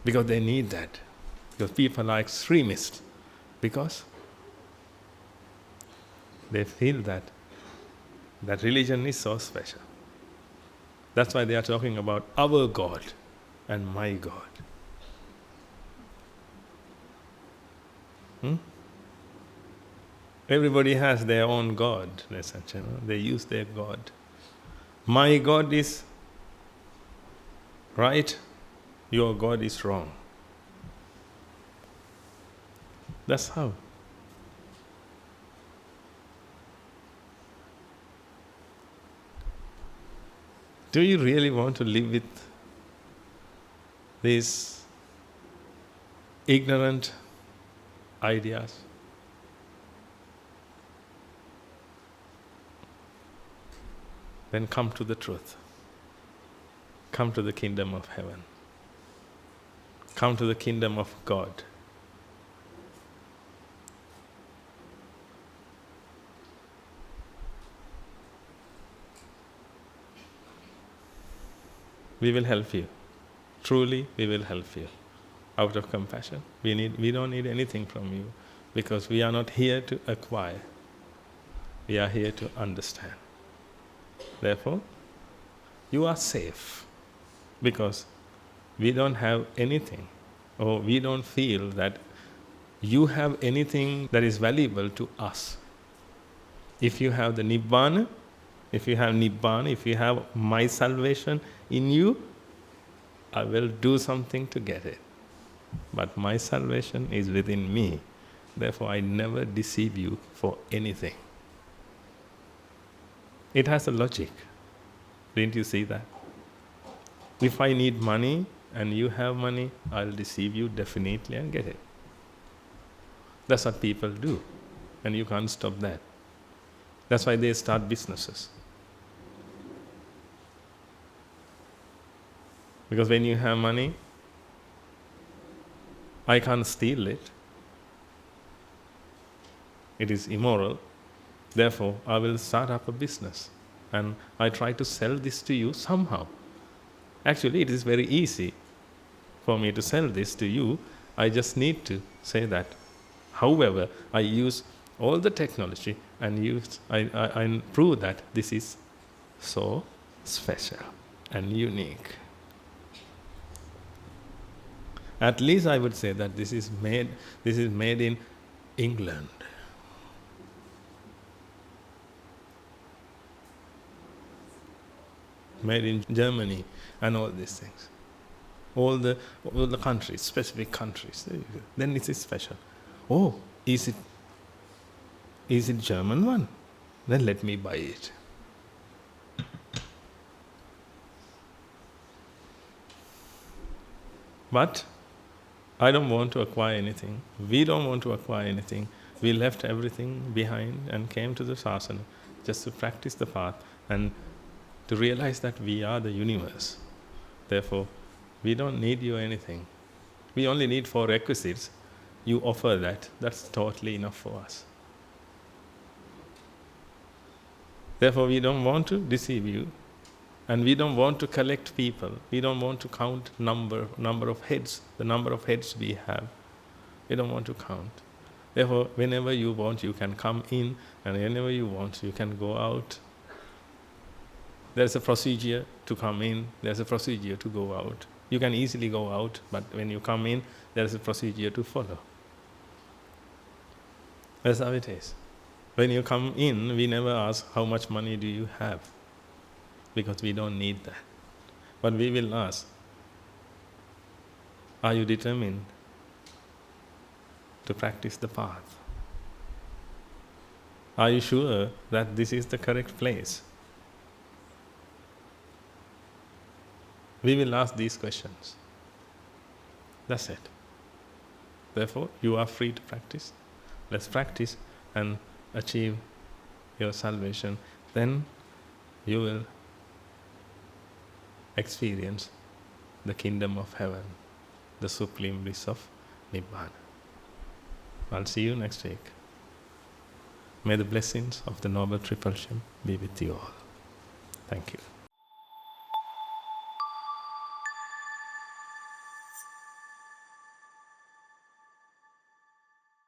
Because they need that. Because people are extremists. Because they feel that religion is so special. That's why they are talking about our God and my God. Everybody has their own God, ladies and gentlemen. They use their God. My God is right, your God is wrong. That's how. Do you really want to live with these ignorant ideas? Then come to the truth. Come to the kingdom of heaven. Come to the kingdom of God. We will help you. Truly, we will help you. Out of compassion. We don't need anything from you, because we are not here to acquire. We are here to understand. Therefore, you are safe, because we don't have anything, or we don't feel that you have anything that is valuable to us. If you have the Nibbana, if you have my salvation in you, I will do something to get it. But my salvation is within me. Therefore, I never deceive you for anything. It has a logic. Didn't you see that? If I need money and you have money, I'll deceive you definitely and get it. That's what people do. And you can't stop that. That's why they start businesses. Because when you have money, I can't steal it. It is immoral. Therefore, I will start up a business. And I try to sell this to you somehow. Actually, it is very easy for me to sell this to you. I just need to say that. However, I use all the technology and I prove that this is so special and unique. At least I would say that this is made in England. Made in Germany and all these things. All the countries, specific countries. Then it is special. Oh, is it German one? Then let me buy it. But I don't want to acquire anything. We don't want to acquire anything. We left everything behind and came to the sasana just to practice the path and to realize that we are the universe. Therefore, we don't need you anything. We only need 4 requisites. You offer that. That's totally enough for us. Therefore, we don't want to deceive you. And we don't want to collect people. We don't want to count number of heads, the number of heads we have. We don't want to count. Therefore, whenever you want, you can come in, and whenever you want, you can go out. There's a procedure to come in, there's a procedure to go out. You can easily go out, but when you come in, there's a procedure to follow. That's how it is. When you come in, we never ask, how much money do you have? Because we don't need that. But we will ask, are you determined to practice the path? Are you sure that this is the correct place? We will ask these questions. That's it. Therefore, you are free to practice. Let's practice and achieve your salvation. Then you will experience the kingdom of heaven, the supreme bliss of Nibbana. I'll see you next week. May the blessings of the Noble Triple Shem be with you all. Thank you.